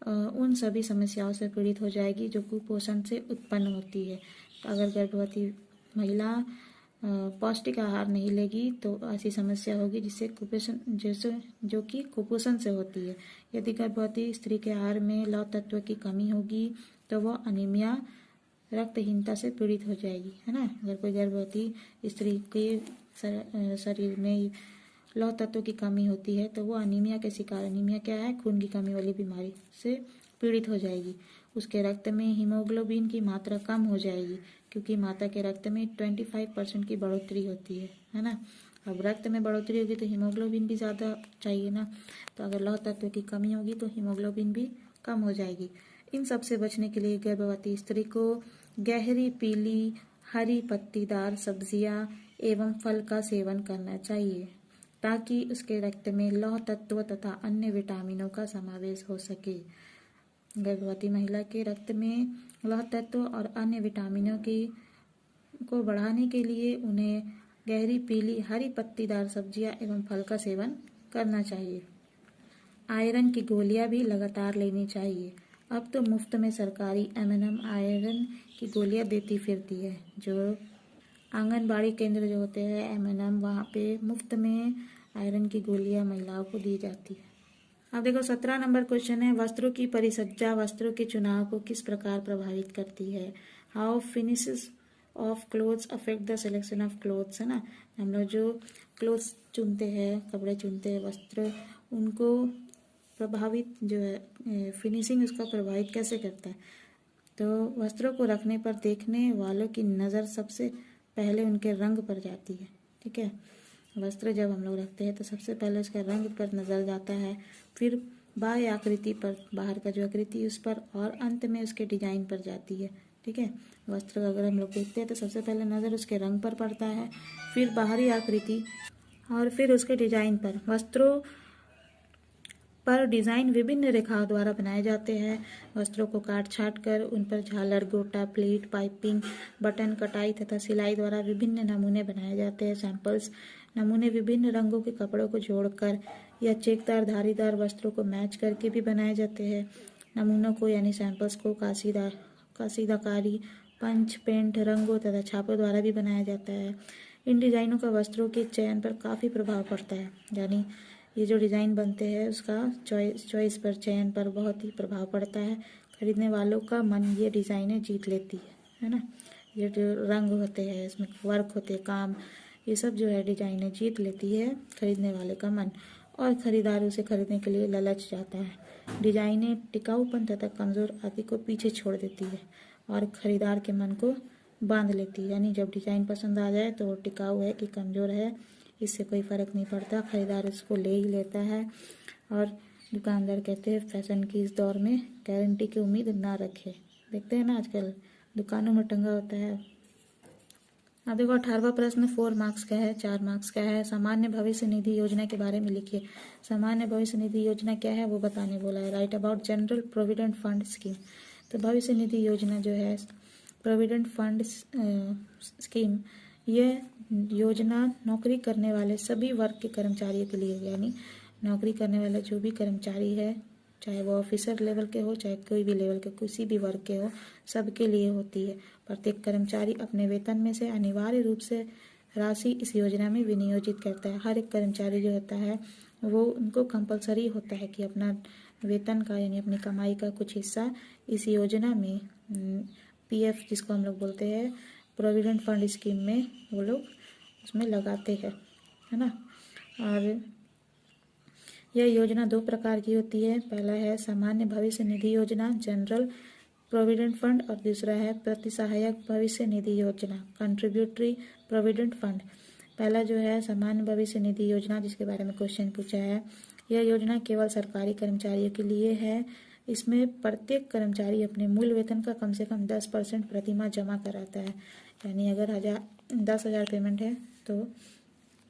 उन सभी समस्याओं से पीड़ित हो जाएगी जो कुपोषण से उत्पन्न होती है। अगर गर्भवती महिला पौष्टिक आहार नहीं लेगी तो ऐसी समस्या होगी जिससे कुपोषण, जैसे जो कि कुपोषण से होती है। यदि गर्भवती स्त्री के आहार में लौह तत्व की कमी होगी तो वह अनीमिया, रक्तहीनता से पीड़ित हो जाएगी, है ना। अगर कोई गर्भवती स्त्री के शरीर में लौह तत्व की कमी होती है तो वो अनीमिया के शिकार, अनीमिया क्या है, खून की कमी वाली बीमारी से पीड़ित हो जाएगी। उसके रक्त में हीमोग्लोबिन की मात्रा कम हो जाएगी, क्योंकि माता के रक्त में 25% की बढ़ोतरी होती है ना। अब रक्त में बढ़ोतरी होगी तो हीमोग्लोबिन भी ज़्यादा चाहिए ना, तो अगर लौह तत्व की कमी होगी तो हीमोग्लोबिन भी कम हो जाएगी। इन सब से बचने के लिए गर्भवती स्त्री को गहरी पीली हरी पत्तीदार सब्जियां एवं फल का सेवन करना चाहिए, ताकि उसके रक्त में लौह तत्व तथा अन्य विटामिनों का समावेश हो सके। गर्भवती महिला के रक्त में लौह तत्व और अन्य विटामिनों को बढ़ाने के लिए उन्हें गहरी पीली हरी पत्तीदार सब्जियां एवं फल का सेवन करना चाहिए। आयरन की गोलियां भी लगातार लेनी चाहिए। अब तो मुफ्त में सरकारी M&M आयरन की गोलियां देती फिरती है। जो आंगनबाड़ी केंद्र जो होते हैं M&M, वहाँ पे मुफ्त में आयरन की गोलियां महिलाओं को दी जाती है। अब देखो 17 नंबर क्वेश्चन है, वस्त्रों की परिसज्जा वस्त्रों के चुनाव को किस प्रकार प्रभावित करती है? How finishes of clothes affect the selection of clothes, है ना। हम लोग जो क्लोथ्स चुनते हैं, कपड़े चुनते हैं, वस्त्र, उनको प्रभावित जो है फिनिशिंग उसका प्रभावित कैसे करता है? तो वस्त्रों को रखने पर देखने वालों की नज़र सबसे पहले उनके रंग पर जाती है। ठीक है, वस्त्र जब हम लोग रखते हैं तो सबसे पहले उसका रंग पर नजर जाता है, फिर बाह्य आकृति पर, बाहर का जो आकृति उस पर, और अंत में उसके डिजाइन पर जाती है। ठीक है, वस्त्र अगर हम लोग देखते हैं तो सबसे पहले नज़र उसके रंग पर पड़ता है, फिर बाहरी आकृति और फिर उसके डिजाइन पर। वस्त्रों पर डिज़ाइन विभिन्न रेखाओं द्वारा बनाए जाते हैं। वस्त्रों को काट छाट कर उन पर झालर, गोटा, प्लेट, पाइपिंग, बटन, कटाई तथा सिलाई द्वारा विभिन्न नमूने बनाए जाते हैं। सैंपल्स नमूने विभिन्न रंगों के कपड़ों को जोड़कर या चेकदार धारीदार वस्त्रों को मैच करके भी बनाए जाते हैं। नमूनों को यानी सैंपल्स को कसीदाकारी, पंच, पेंट, रंगों तथा छापों द्वारा भी बनाया जाता है। इन डिजाइनों का वस्त्रों के चयन पर काफ़ी प्रभाव पड़ता है, यानी ये जो डिज़ाइन बनते हैं उसका चॉइस पर, चयन पर बहुत ही प्रभाव पड़ता है। खरीदने वालों का मन ये डिज़ाइनें जीत लेती है ना। ये जो रंग होते हैं, इसमें वर्क होते हैं, काम, ये सब जो है डिजाइनें जीत लेती है खरीदने वाले का मन और खरीदार उसे खरीदने के लिए ललच जाता है। डिजाइनें टिकाऊपन तथा कमज़ोर आदि को पीछे छोड़ देती है और खरीदार के मन को बांध लेती है। यानी जब डिज़ाइन पसंद आ जाए तो वो टिकाऊ है कि कमज़ोर है, इससे कोई फ़र्क नहीं पड़ता, खरीदार इसको ले ही लेता है। और दुकानदार कहते हैं फैशन की इस दौर में गारंटी की उम्मीद ना रखे। देखते हैं ना आजकल दुकानों में टंगा होता है। अब देखो 18वां प्रश्न 4 मार्क्स का है, 4 मार्क्स का है। सामान्य भविष्य निधि योजना के बारे में लिखिए। सामान्य भविष्य निधि योजना क्या है वो बताने बोला है। Right about general provident fund scheme. तो भविष्य निधि योजना जो है प्रोविडेंट फंड स्कीम, यह योजना नौकरी करने वाले सभी वर्ग के कर्मचारियों के लिए, यानी नौकरी करने वाले जो भी कर्मचारी है, चाहे वो ऑफिसर लेवल के हो चाहे कोई भी लेवल के, किसी भी वर्ग के हो, सबके लिए होती है। प्रत्येक कर्मचारी अपने वेतन में से अनिवार्य रूप से राशि इस योजना में विनियोजित करता है। हर एक कर्मचारी जो होता है वो उनको कंपलसरी होता है कि अपना वेतन का यानी अपनी कमाई का कुछ हिस्सा इस योजना में पीएफ जिसको हम लोग बोलते हैं प्रोविडेंट फंड स्कीम में वो लोग उसमें लगाते हैं, है ना। और यह योजना 2 प्रकार की होती है। पहला है सामान्य भविष्य निधि योजना जनरल प्रोविडेंट फंड और दूसरा है प्रतिसहायक भविष्य निधि योजना कंट्रीब्यूटरी प्रोविडेंट फंड। पहला जो है सामान्य भविष्य निधि योजना जिसके बारे में क्वेश्चन पूछा है, यह योजना केवल सरकारी कर्मचारियों के लिए है। इसमें प्रत्येक कर्मचारी अपने मूल वेतन का कम से कम 10% प्रतिमाह जमा कराता है। यानी अगर 10,000 पेमेंट है तो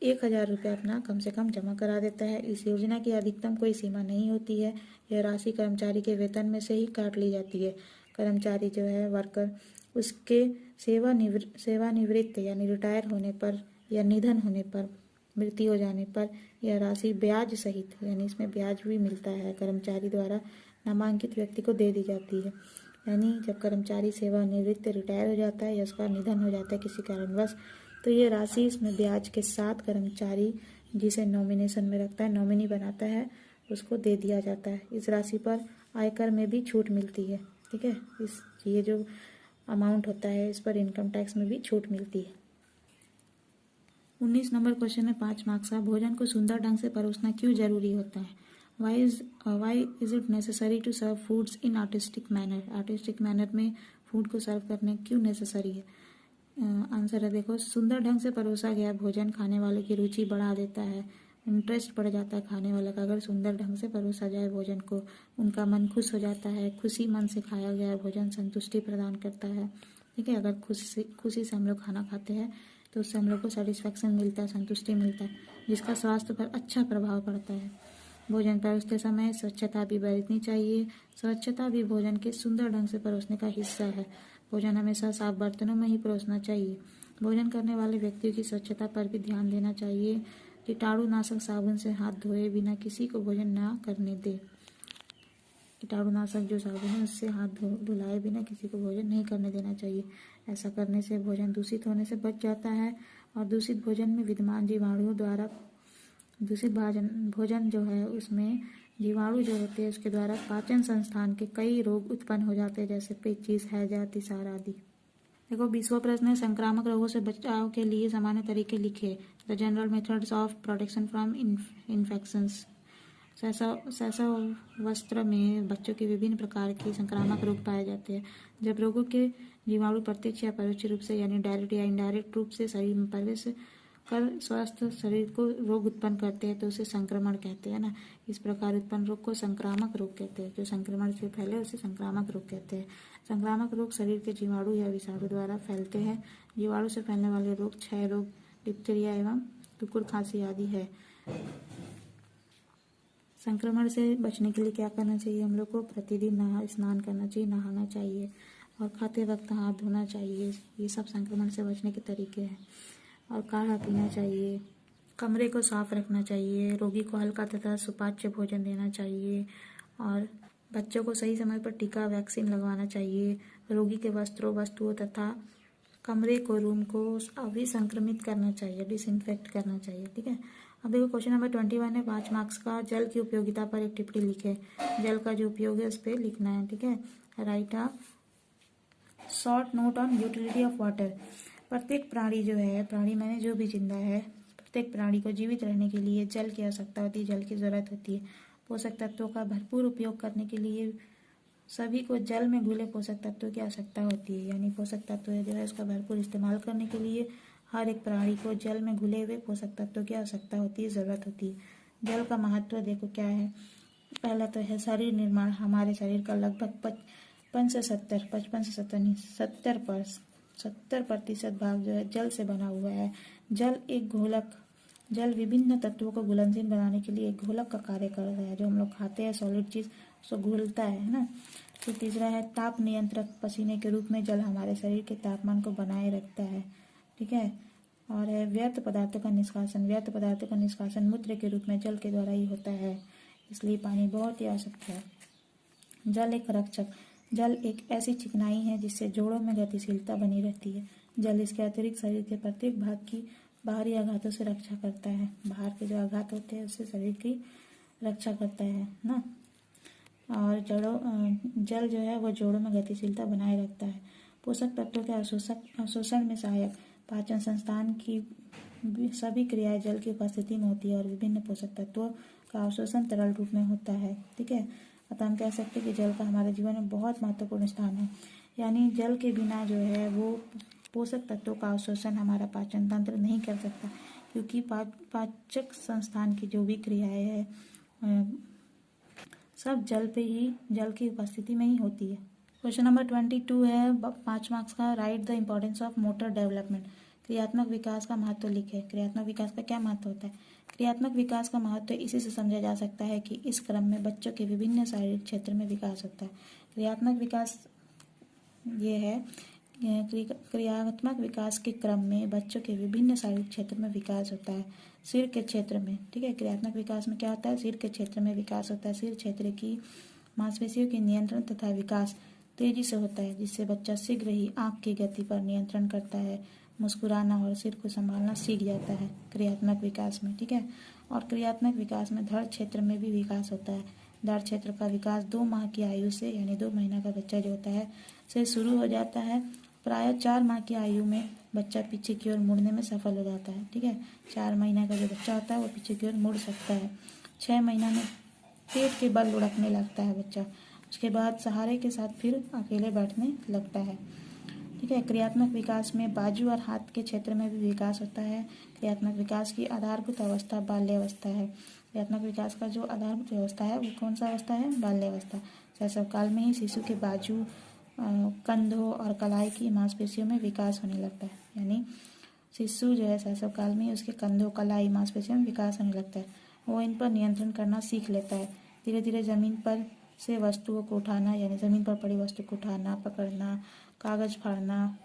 1,000 रुपये अपना कम से कम जमा करा देता है। इस योजना की अधिकतम कोई सीमा नहीं होती है। यह राशि कर्मचारी के वेतन में से ही काट ली जाती है। कर्मचारी जो है वर्कर उसके सेवानिवृत्त यानी रिटायर होने पर या निधन होने पर, मृत्यु हो जाने पर यह राशि ब्याज सहित, यानी इसमें ब्याज भी मिलता है, कर्मचारी द्वारा नामांकित व्यक्ति को दे दी जाती है। यानी जब कर्मचारी सेवानिवृत्त रिटायर हो जाता है या उसका निधन हो जाता है किसी कारणवश, तो ये राशि इसमें ब्याज के साथ कर्मचारी जिसे नॉमिनेशन में रखता है, नॉमिनी बनाता है, उसको दे दिया जाता है। इस राशि पर आयकर में भी छूट मिलती है, ठीक है। ये जो अमाउंट होता है इस पर इनकम टैक्स में भी छूट मिलती है। 19 नंबर क्वेश्चन में 5 मार्क्स का। भोजन को सुंदर ढंग से परोसना क्यों जरूरी होता है? Why is it necessary to serve foods in artistic manner? Artistic manner में फूड को सर्व करने क्यों नेसेसरी है? आंसर है देखो, सुंदर ढंग से परोसा गया भोजन खाने वाले की रुचि बढ़ा देता है, इंटरेस्ट बढ़ जाता है खाने वाले का। अगर सुंदर ढंग से परोसा जाए भोजन को, उनका मन खुश हो जाता है। खुशी मन से खाया गया भोजन संतुष्टि प्रदान करता है, ठीक है। अगर खुशी से हम लोग खाना खाते हैं तो उससे हम लोग को सेटिस्फैक्शन मिलता है, संतुष्टि मिलता है, जिसका स्वास्थ्य पर अच्छा प्रभाव पड़ता है। भोजन परोसते समय स्वच्छता भी बरतनी चाहिए। स्वच्छता भी भोजन के सुंदर ढंग से परोसने का हिस्सा है। भोजन हमेशा साफ बर्तनों में ही परोसना चाहिए। भोजन करने वाले व्यक्तियों की स्वच्छता पर भी ध्यान देना चाहिए। कीटाणुनाशक साबुन से हाथ धोए बिना किसी को भोजन ना करने दे। कीटाणुनाशक जो साबुन है उससे हाथ धुलाए बिना किसी को भोजन नहीं करने देना चाहिए। ऐसा करने से भोजन दूषित होने से बच जाता है और दूषित भोजन में विद्यमान जीवाणुओं द्वारा दूषित भोजन जो है उसमें जीवाणु जो होते हैं उसके द्वारा पाचन संस्थान के कई रोग उत्पन्न हो जाते हैं, जैसे पेचिश, हैजा, तिसार आदि। देखो 20वां प्रश्न है, संक्रामक रोगों से बचाव के लिए सामान्य तरीके लिखे। The general methods of protection from infections. शैशवावस्था में बच्चों के विभिन्न प्रकार के संक्रामक रोग पाए जाते हैं। जब रोगों के जीवाणु प्रत्यक्ष या परोक्ष रूप से यानी डायरेक्ट या इनडायरेक्ट रूप से शरीर में प्रवेश कर स्वस्थ शरीर को रोग उत्पन्न करते हैं तो उसे संक्रमण कहते हैं ना। इस प्रकार उत्पन्न रोग को संक्रामक रोग कहते हैं। जो संक्रमण से फैले उसे संक्रामक रोग कहते हैं। संक्रामक रोग शरीर के जीवाणु या विषाणु द्वारा फैलते हैं। जीवाणु से फैलने वाले रोग क्षय रोग, डिप्थीरिया एवं कुकुर खांसी आदि है। संक्रमण से बचने के लिए क्या करना चाहिए? हम लोग को प्रतिदिन स्नान करना चाहिए, नहाना चाहिए और खाते वक्त हाथ धोना चाहिए। ये सब संक्रमण से बचने के तरीके हैं। और काढ़ा पीना चाहिए, कमरे को साफ रखना चाहिए, रोगी को हल्का तथा सुपाच्य भोजन देना चाहिए और बच्चों को सही समय पर टीका वैक्सीन लगवाना चाहिए। रोगी के वस्तुओं तथा कमरे को, रूम को अभिसंक्रमित करना चाहिए, डिसइंफेक्ट करना चाहिए, ठीक है। अब देखो क्वेश्चन नंबर 21 है 5 मार्क्स का। जल की उपयोगिता पर एक टिप्पणी लिखे। जल का जो उपयोग है उस पर लिखना है, ठीक है। Right short note on utility of water. प्रत्येक प्राणी जो है, प्राणी मैंने जो भी जिंदा है, प्रत्येक प्राणी को जीवित रहने के लिए जल की आवश्यकता होती है, जल की जरूरत होती है। पोषक तत्वों का भरपूर उपयोग करने के लिए सभी को जल में घुले पोषक तत्वों की आवश्यकता होती है। यानी पोषक तत्व जो है उसका भरपूर इस्तेमाल करने के लिए हर एक प्राणी को जल में घुले हुए पोषक तत्वों की आवश्यकता होती है, जरूरत होती है। जल का महत्व देखो क्या है। पहला तो है शरीर निर्माण। हमारे शरीर का लगभग 70% भाग जो है जल से बना हुआ है। जल विभिन्न तत्वों को घुलनशील बनाने के लिए एक घोलक का कार्य करता है। जो हम लोग खाते हैं सॉलिड चीज उसको घुलता है ना। फिर तीसरा है ताप नियंत्रक। पसीने के रूप में जल हमारे शरीर के तापमान को बनाए रखता है, ठीक है। और है व्यर्थ पदार्थों का निष्कासन। व्यर्थ पदार्थों का निष्कासन मूत्र के रूप में जल के द्वारा ही होता है, इसलिए पानी बहुत ही आवश्यक है। जल एक रक्षक। जल एक ऐसी चिकनाई है जिससे जोड़ों में गतिशीलता बनी रहती है। जल इसके अतिरिक्त शरीर के प्रत्येक भाग की बाहरी आघातों से रक्षा करता है। बाहर के जो आघात होते हैं उससे शरीर की रक्षा करता है ना। और जल जो है वो जोड़ों में गतिशीलता बनाए रखता है। पोषक तत्वों के अवशोषण में सहायक। पाचन संस्थान की सभी क्रियाएं जल की उपस्थिति में होती है और विभिन्न पोषक तत्वों का अवशोषण तरल रूप में होता है, ठीक है। अतः हम कह सकते हैं कि जल का हमारे जीवन में बहुत महत्वपूर्ण स्थान है। यानी जल के बिना जो है वो पोषक तत्वों का अवशोषण हमारा पाचन तंत्र नहीं कर सकता, क्योंकि पाचक संस्थान की जो भी क्रियाएं है सब जल की उपस्थिति में ही होती है। क्वेश्चन नंबर 22 है 5 मार्क्स का। Right the importance of motor development. क्रियात्मक विकास का महत्व लिखे। क्रियात्मक विकास का क्या महत्व होता है? क्रियात्मक विकास का महत्व इसी से समझा जा सकता है कि इस क्रम में बच्चों के विभिन्न शारीरिक क्षेत्र में विकास होता है। क्रियात्मक विकास ये है, क्रियात्मक विकास के क्रम में बच्चों के विभिन्न शारीरिक क्षेत्र में विकास होता है। सिर के क्षेत्र में, ठीक है, क्रियात्मक विकास में क्या होता है? सिर के क्षेत्र में विकास होता है। सिर क्षेत्र की मांसपेशियों के नियंत्रण तथा विकास तेजी से होता है, जिससे बच्चा शीघ्र ही आंख की गति पर नियंत्रण करता है, मुस्कुराना और सिर को संभालना सीख जाता है क्रियात्मक विकास में, ठीक है। और क्रियात्मक विकास में धड़ क्षेत्र में भी विकास होता है। धड़ क्षेत्र का विकास 2 माह की आयु से, यानी 2 महीना का बच्चा जो होता है से शुरू हो जाता है। प्राय 4 माह की आयु में बच्चा पीछे की ओर मुड़ने में सफल हो जाता है, ठीक है। 4 महीना का जो बच्चा होता है वो पीछे की ओर मुड़ सकता है। 6 महीना में पेट के बल लुढ़कने लगता है बच्चा। उसके बाद सहारे के साथ फिर अकेले बैठने लगता है, ठीक है। क्रियात्मक विकास में बाजू और हाथ के क्षेत्र में भी विकास होता है। क्रियात्मक विकास की आधारभूत अवस्था बाल्यावस्था है। क्रियात्मक विकास का जो आधारभूत अवस्था है वो कौन सा अवस्था है? बाल्यावस्था। शैशव काल में ही शिशु के बाजू, कंधों और कलाई की मांसपेशियों में विकास होने लगता है। यानी शिशु जो है शैशव काल में उसके कंधों, कलाई, मांसपेशियों में विकास होने लगता है। वो इन पर नियंत्रण करना सीख लेता है। धीरे धीरे जमीन पर से वस्तुओं को उठाना, यानी जमीन पर पड़ी वस्तु को उठाना, पकड़ना, कागज फाड़ना,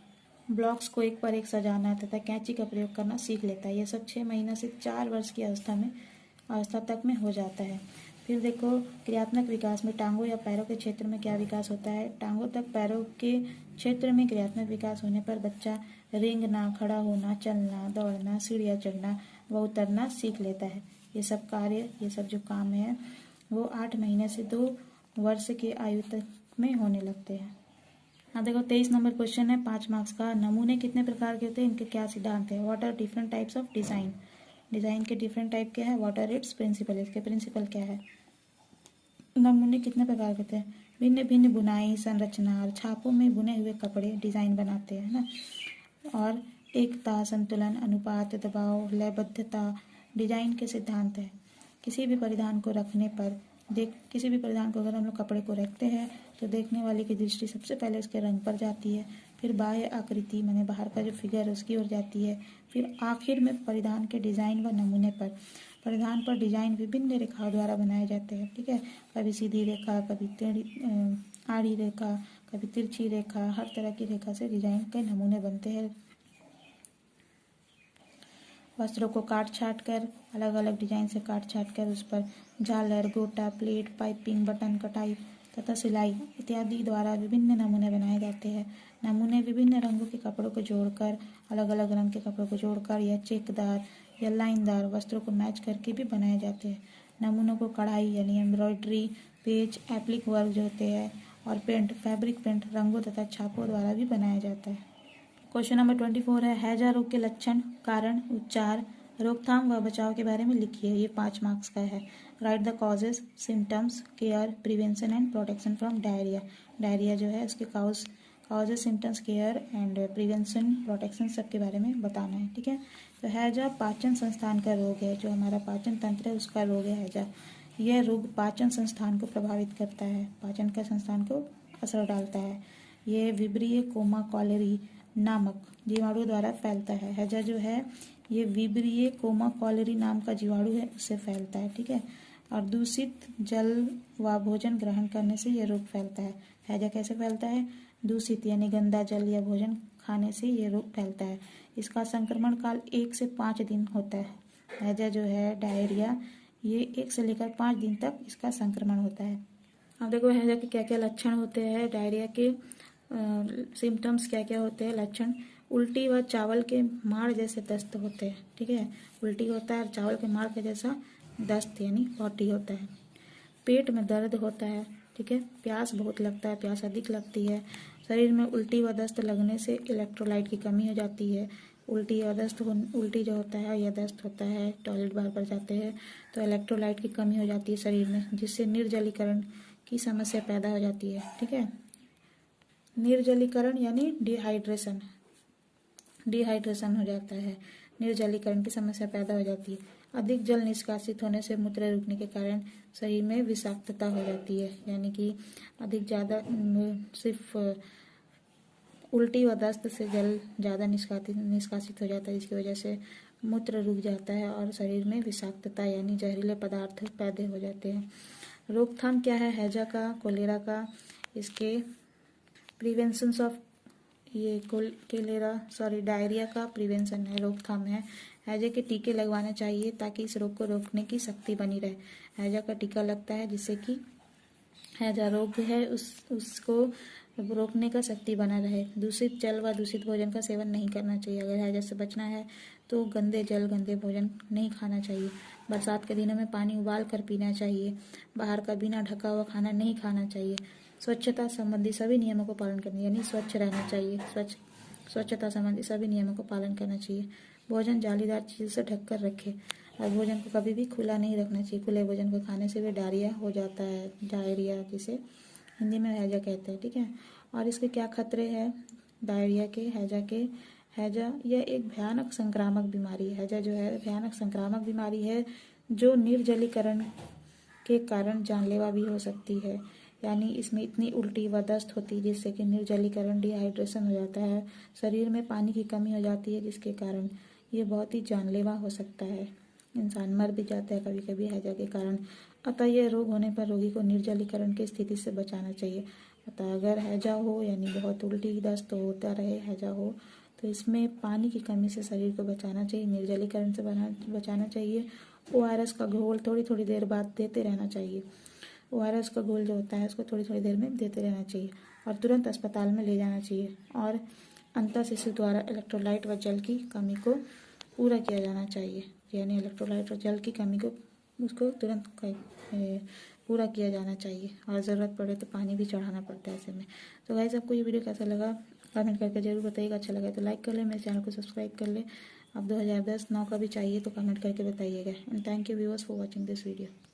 ब्लॉक्स को एक पर एक सजाना तथा कैंची का प्रयोग करना सीख लेता है। ये सब 6 महीना से 4 वर्ष की अवस्था तक में हो जाता है। फिर देखो क्रियात्मक विकास में टांगों या पैरों के क्षेत्र में क्या विकास होता है? टांगों तक पैरों के क्षेत्र में क्रियात्मक विकास होने पर बच्चा रेंगना, खड़ा होना, चलना, दौड़ना, सीढ़ियाँ चढ़ना व उतरना सीख लेता है। ये सब जो काम है वो 8 महीने से 2 वर्ष की आयु तक में होने लगते हैं। हाँ देखो 23 नंबर क्वेश्चन है 5 मार्क्स का। नमूने कितने प्रकार के होते हैं, इनके क्या सिद्धांत है? What are different types of design. Design के डिफरेंट टाइप क्या है? व्हाट आर इट्स प्रिंसिपल, इसके प्रिंसिपल क्या है? नमूने कितने प्रकार के होते हैं? भिन्न भिन्न बुनाई, संरचना और छापों में बुने हुए कपड़े डिजाइन बनाते हैं ना। और एकता, संतुलन, अनुपात, दबाव, लयबद्धता डिजाइन के सिद्धांत है। किसी भी परिधान को अगर हम लोग कपड़े को रखते हैं तो देखने वाले की दृष्टि सबसे पहले उसके रंग पर जाती है, फिर बाह्य आकृति माने बाहर का जो फिगर है उसकी ओर जाती है, फिर आखिर में परिधान के डिजाइन व नमूने पर। परिधान पर डिजाइन विभिन्न रेखाओं द्वारा बनाए जाते हैं, ठीक है। कभी सीधी रेखा, कभी आड़ी रेखा, कभी तिरछी रेखा, हर तरह की रेखा से डिजाइन के नमूने बनते हैं। वस्त्रों को काट छाट कर, अलग अलग डिजाइन से काट छाट कर उस पर झालर, गोटा, प्लेट, पाइपिंग, बटन, कटाई तथा सिलाई इत्यादि द्वारा विभिन्न नमूने बनाए जाते हैं। नमूने विभिन्न रंगों के कपड़ों को जोड़कर, अलग अलग रंग के कपड़ों को जोड़कर या चेकदार या लाइनदार वस्त्रों को मैच करके भी बनाए जाते हैं। नमूनों को कढ़ाई यानी एम्ब्रॉयडरी, पेच, एप्लिक वर्क जो होते हैं और पेंट फैब्रिक पेंट रंगों तथा छापों द्वारा भी बनाया जाता है। क्वेश्चन नंबर 24 है हैजा रोग के लक्षण, कारण, उपचार, रोकथाम व बचाव के बारे में लिखिए। ये 5 मार्क्स का है। Right the causes, symptoms, care, prevention and protection from diarrhoea. Diarrhoea जो है उसके causes, symptoms, care and prevention, protection सबके बारे में बताना है। ठीक है। तो हैजा पाचन संस्थान का रोग है, जो हमारा पाचन तंत्र है उसका रोग है हैजा। यह रोग पाचन संस्थान को प्रभावित करता है, पाचन का संस्थान को असर डालता है। ये विब्रियो कोमा कॉलेरी नामक जीवाणु द्वारा फैलता है। हैजा जो है ये विब्रियो कोमा कॉलेरी नाम का जीवाणु है, उससे फैलता है। ठीक है। और दूषित जल व भोजन ग्रहण करने से यह रोग फैलता है। हैजा कैसे फैलता है? दूषित यानी गंदा जल या भोजन खाने से ये रोग फैलता है। इसका संक्रमण काल 1 से 5 दिन होता है। हैजा जो है डायरिया, ये 1 से लेकर 5 दिन तक इसका संक्रमण होता है। अब देखो हैजा के क्या क्या लक्षण होते हैं, डायरिया के सिम्टम्स क्या क्या होते हैं, लक्षण। उल्टी व चावल के माड़ जैसे दस्त होते हैं। ठीक है। उल्टी होता है और चावल के माड़ के जैसा दस्त यानी पॉटी होता है। पेट में दर्द होता है। ठीक है। प्यास बहुत लगता है, प्यास अधिक लगती है। शरीर में उल्टी व दस्त लगने से इलेक्ट्रोलाइट की कमी हो जाती है। उल्टी जो होता है या दस्त होता है, टॉयलेट बार बार जाते हैं तो इलेक्ट्रोलाइट की कमी हो जाती है शरीर में, जिससे निर्जलीकरण की समस्या पैदा हो जाती है। ठीक है। निर्जलीकरण यानी डिहाइड्रेशन हो जाता है, निर्जलीकरण की समस्या पैदा हो जाती है। अधिक जल निष्कासित होने से मूत्र रुकने के कारण शरीर में विषाक्तता हो जाती है, यानी कि अधिक ज़्यादा सिर्फ उल्टी व दस्त से जल ज़्यादा निष्कासित हो जाता है, जिसकी वजह से मूत्र रुक जाता है और शरीर में विषाक्तता यानी जहरीले पदार्थ पैदा हो जाते हैं। रोकथाम क्या है हैजा का, कोलेरा का? इसके प्रिवेंशन ऑफ डायरिया का प्रिवेंशन है, रोकथाम है। हैजा के टीके लगवाने चाहिए ताकि इस रोग को रोकने की शक्ति बनी रहे। हैजा का टीका लगता है जिससे कि हैजा रोग है उसको रोकने का शक्ति बना रहे। दूषित जल व दूषित भोजन का सेवन नहीं करना चाहिए। अगर हैजा से बचना है तो गंदे जल, गंदे भोजन नहीं खाना चाहिए। बरसात के दिनों में पानी उबाल कर पीना चाहिए। बाहर का बिना ढका हुआ खाना नहीं खाना चाहिए। स्वच्छता संबंधी सभी नियमों को पालन करना, यानी स्वच्छ रहना चाहिए। स्वच्छता संबंधी सभी नियमों को पालन करना चाहिए। भोजन जालीदार चीज़ से ढककर रखें और भोजन को कभी भी खुला नहीं रखना चाहिए। खुले भोजन को खाने से भी डायरिया हो जाता है, डायरिया जिसे हिंदी में हैजा कहते हैं। ठीक है। और इसके क्या खतरे हैं डायरिया के, हैजा यह एक भयानक संक्रामक बीमारी है। हैजा जो है भयानक संक्रामक बीमारी है जो निर्जलीकरण के कारण जानलेवा भी हो सकती है, यानी इसमें इतनी उल्टी व दस्त होती है जिससे कि निर्जलीकरण, डिहाइड्रेशन हो जाता है, शरीर में पानी की कमी हो जाती है, जिसके कारण ये बहुत ही जानलेवा हो सकता है। इंसान मर भी जाता है कभी कभी हैजा के कारण। अतः यह रोग होने पर रोगी को निर्जलीकरण की स्थिति से बचाना चाहिए। अतः अगर हैजा हो यानी बहुत उल्टी दस्त होता रहे, हैजा हो, तो इसमें पानी की कमी से शरीर को बचाना चाहिए, निर्जलीकरण से बचाना चाहिए। ORS का घोल थोड़ी थोड़ी देर बाद देते रहना चाहिए। ORS का घोल जो होता है उसको थोड़ी थोड़ी देर में देते रहना चाहिए और तुरंत अस्पताल में ले जाना चाहिए। और अंतः शिशु द्वारा इलेक्ट्रोलाइट व जल की कमी को पूरा किया जाना चाहिए, यानी इलेक्ट्रोलाइट और जल की कमी को उसको तुरंत पूरा किया जाना चाहिए। और ज़रूरत पड़े तो पानी भी चढ़ाना पड़ता है ऐसे में। तो गाइस आपको ये वीडियो कैसा लगा कमेंट करके जरूर बताइएगा। अच्छा लगा तो लाइक कर ले, मेरे चैनल को सब्सक्राइब कर ले। अब 2010 9 का भी चाहिए तो कमेंट करके बताइएगा। And thank you viewers for watching this video.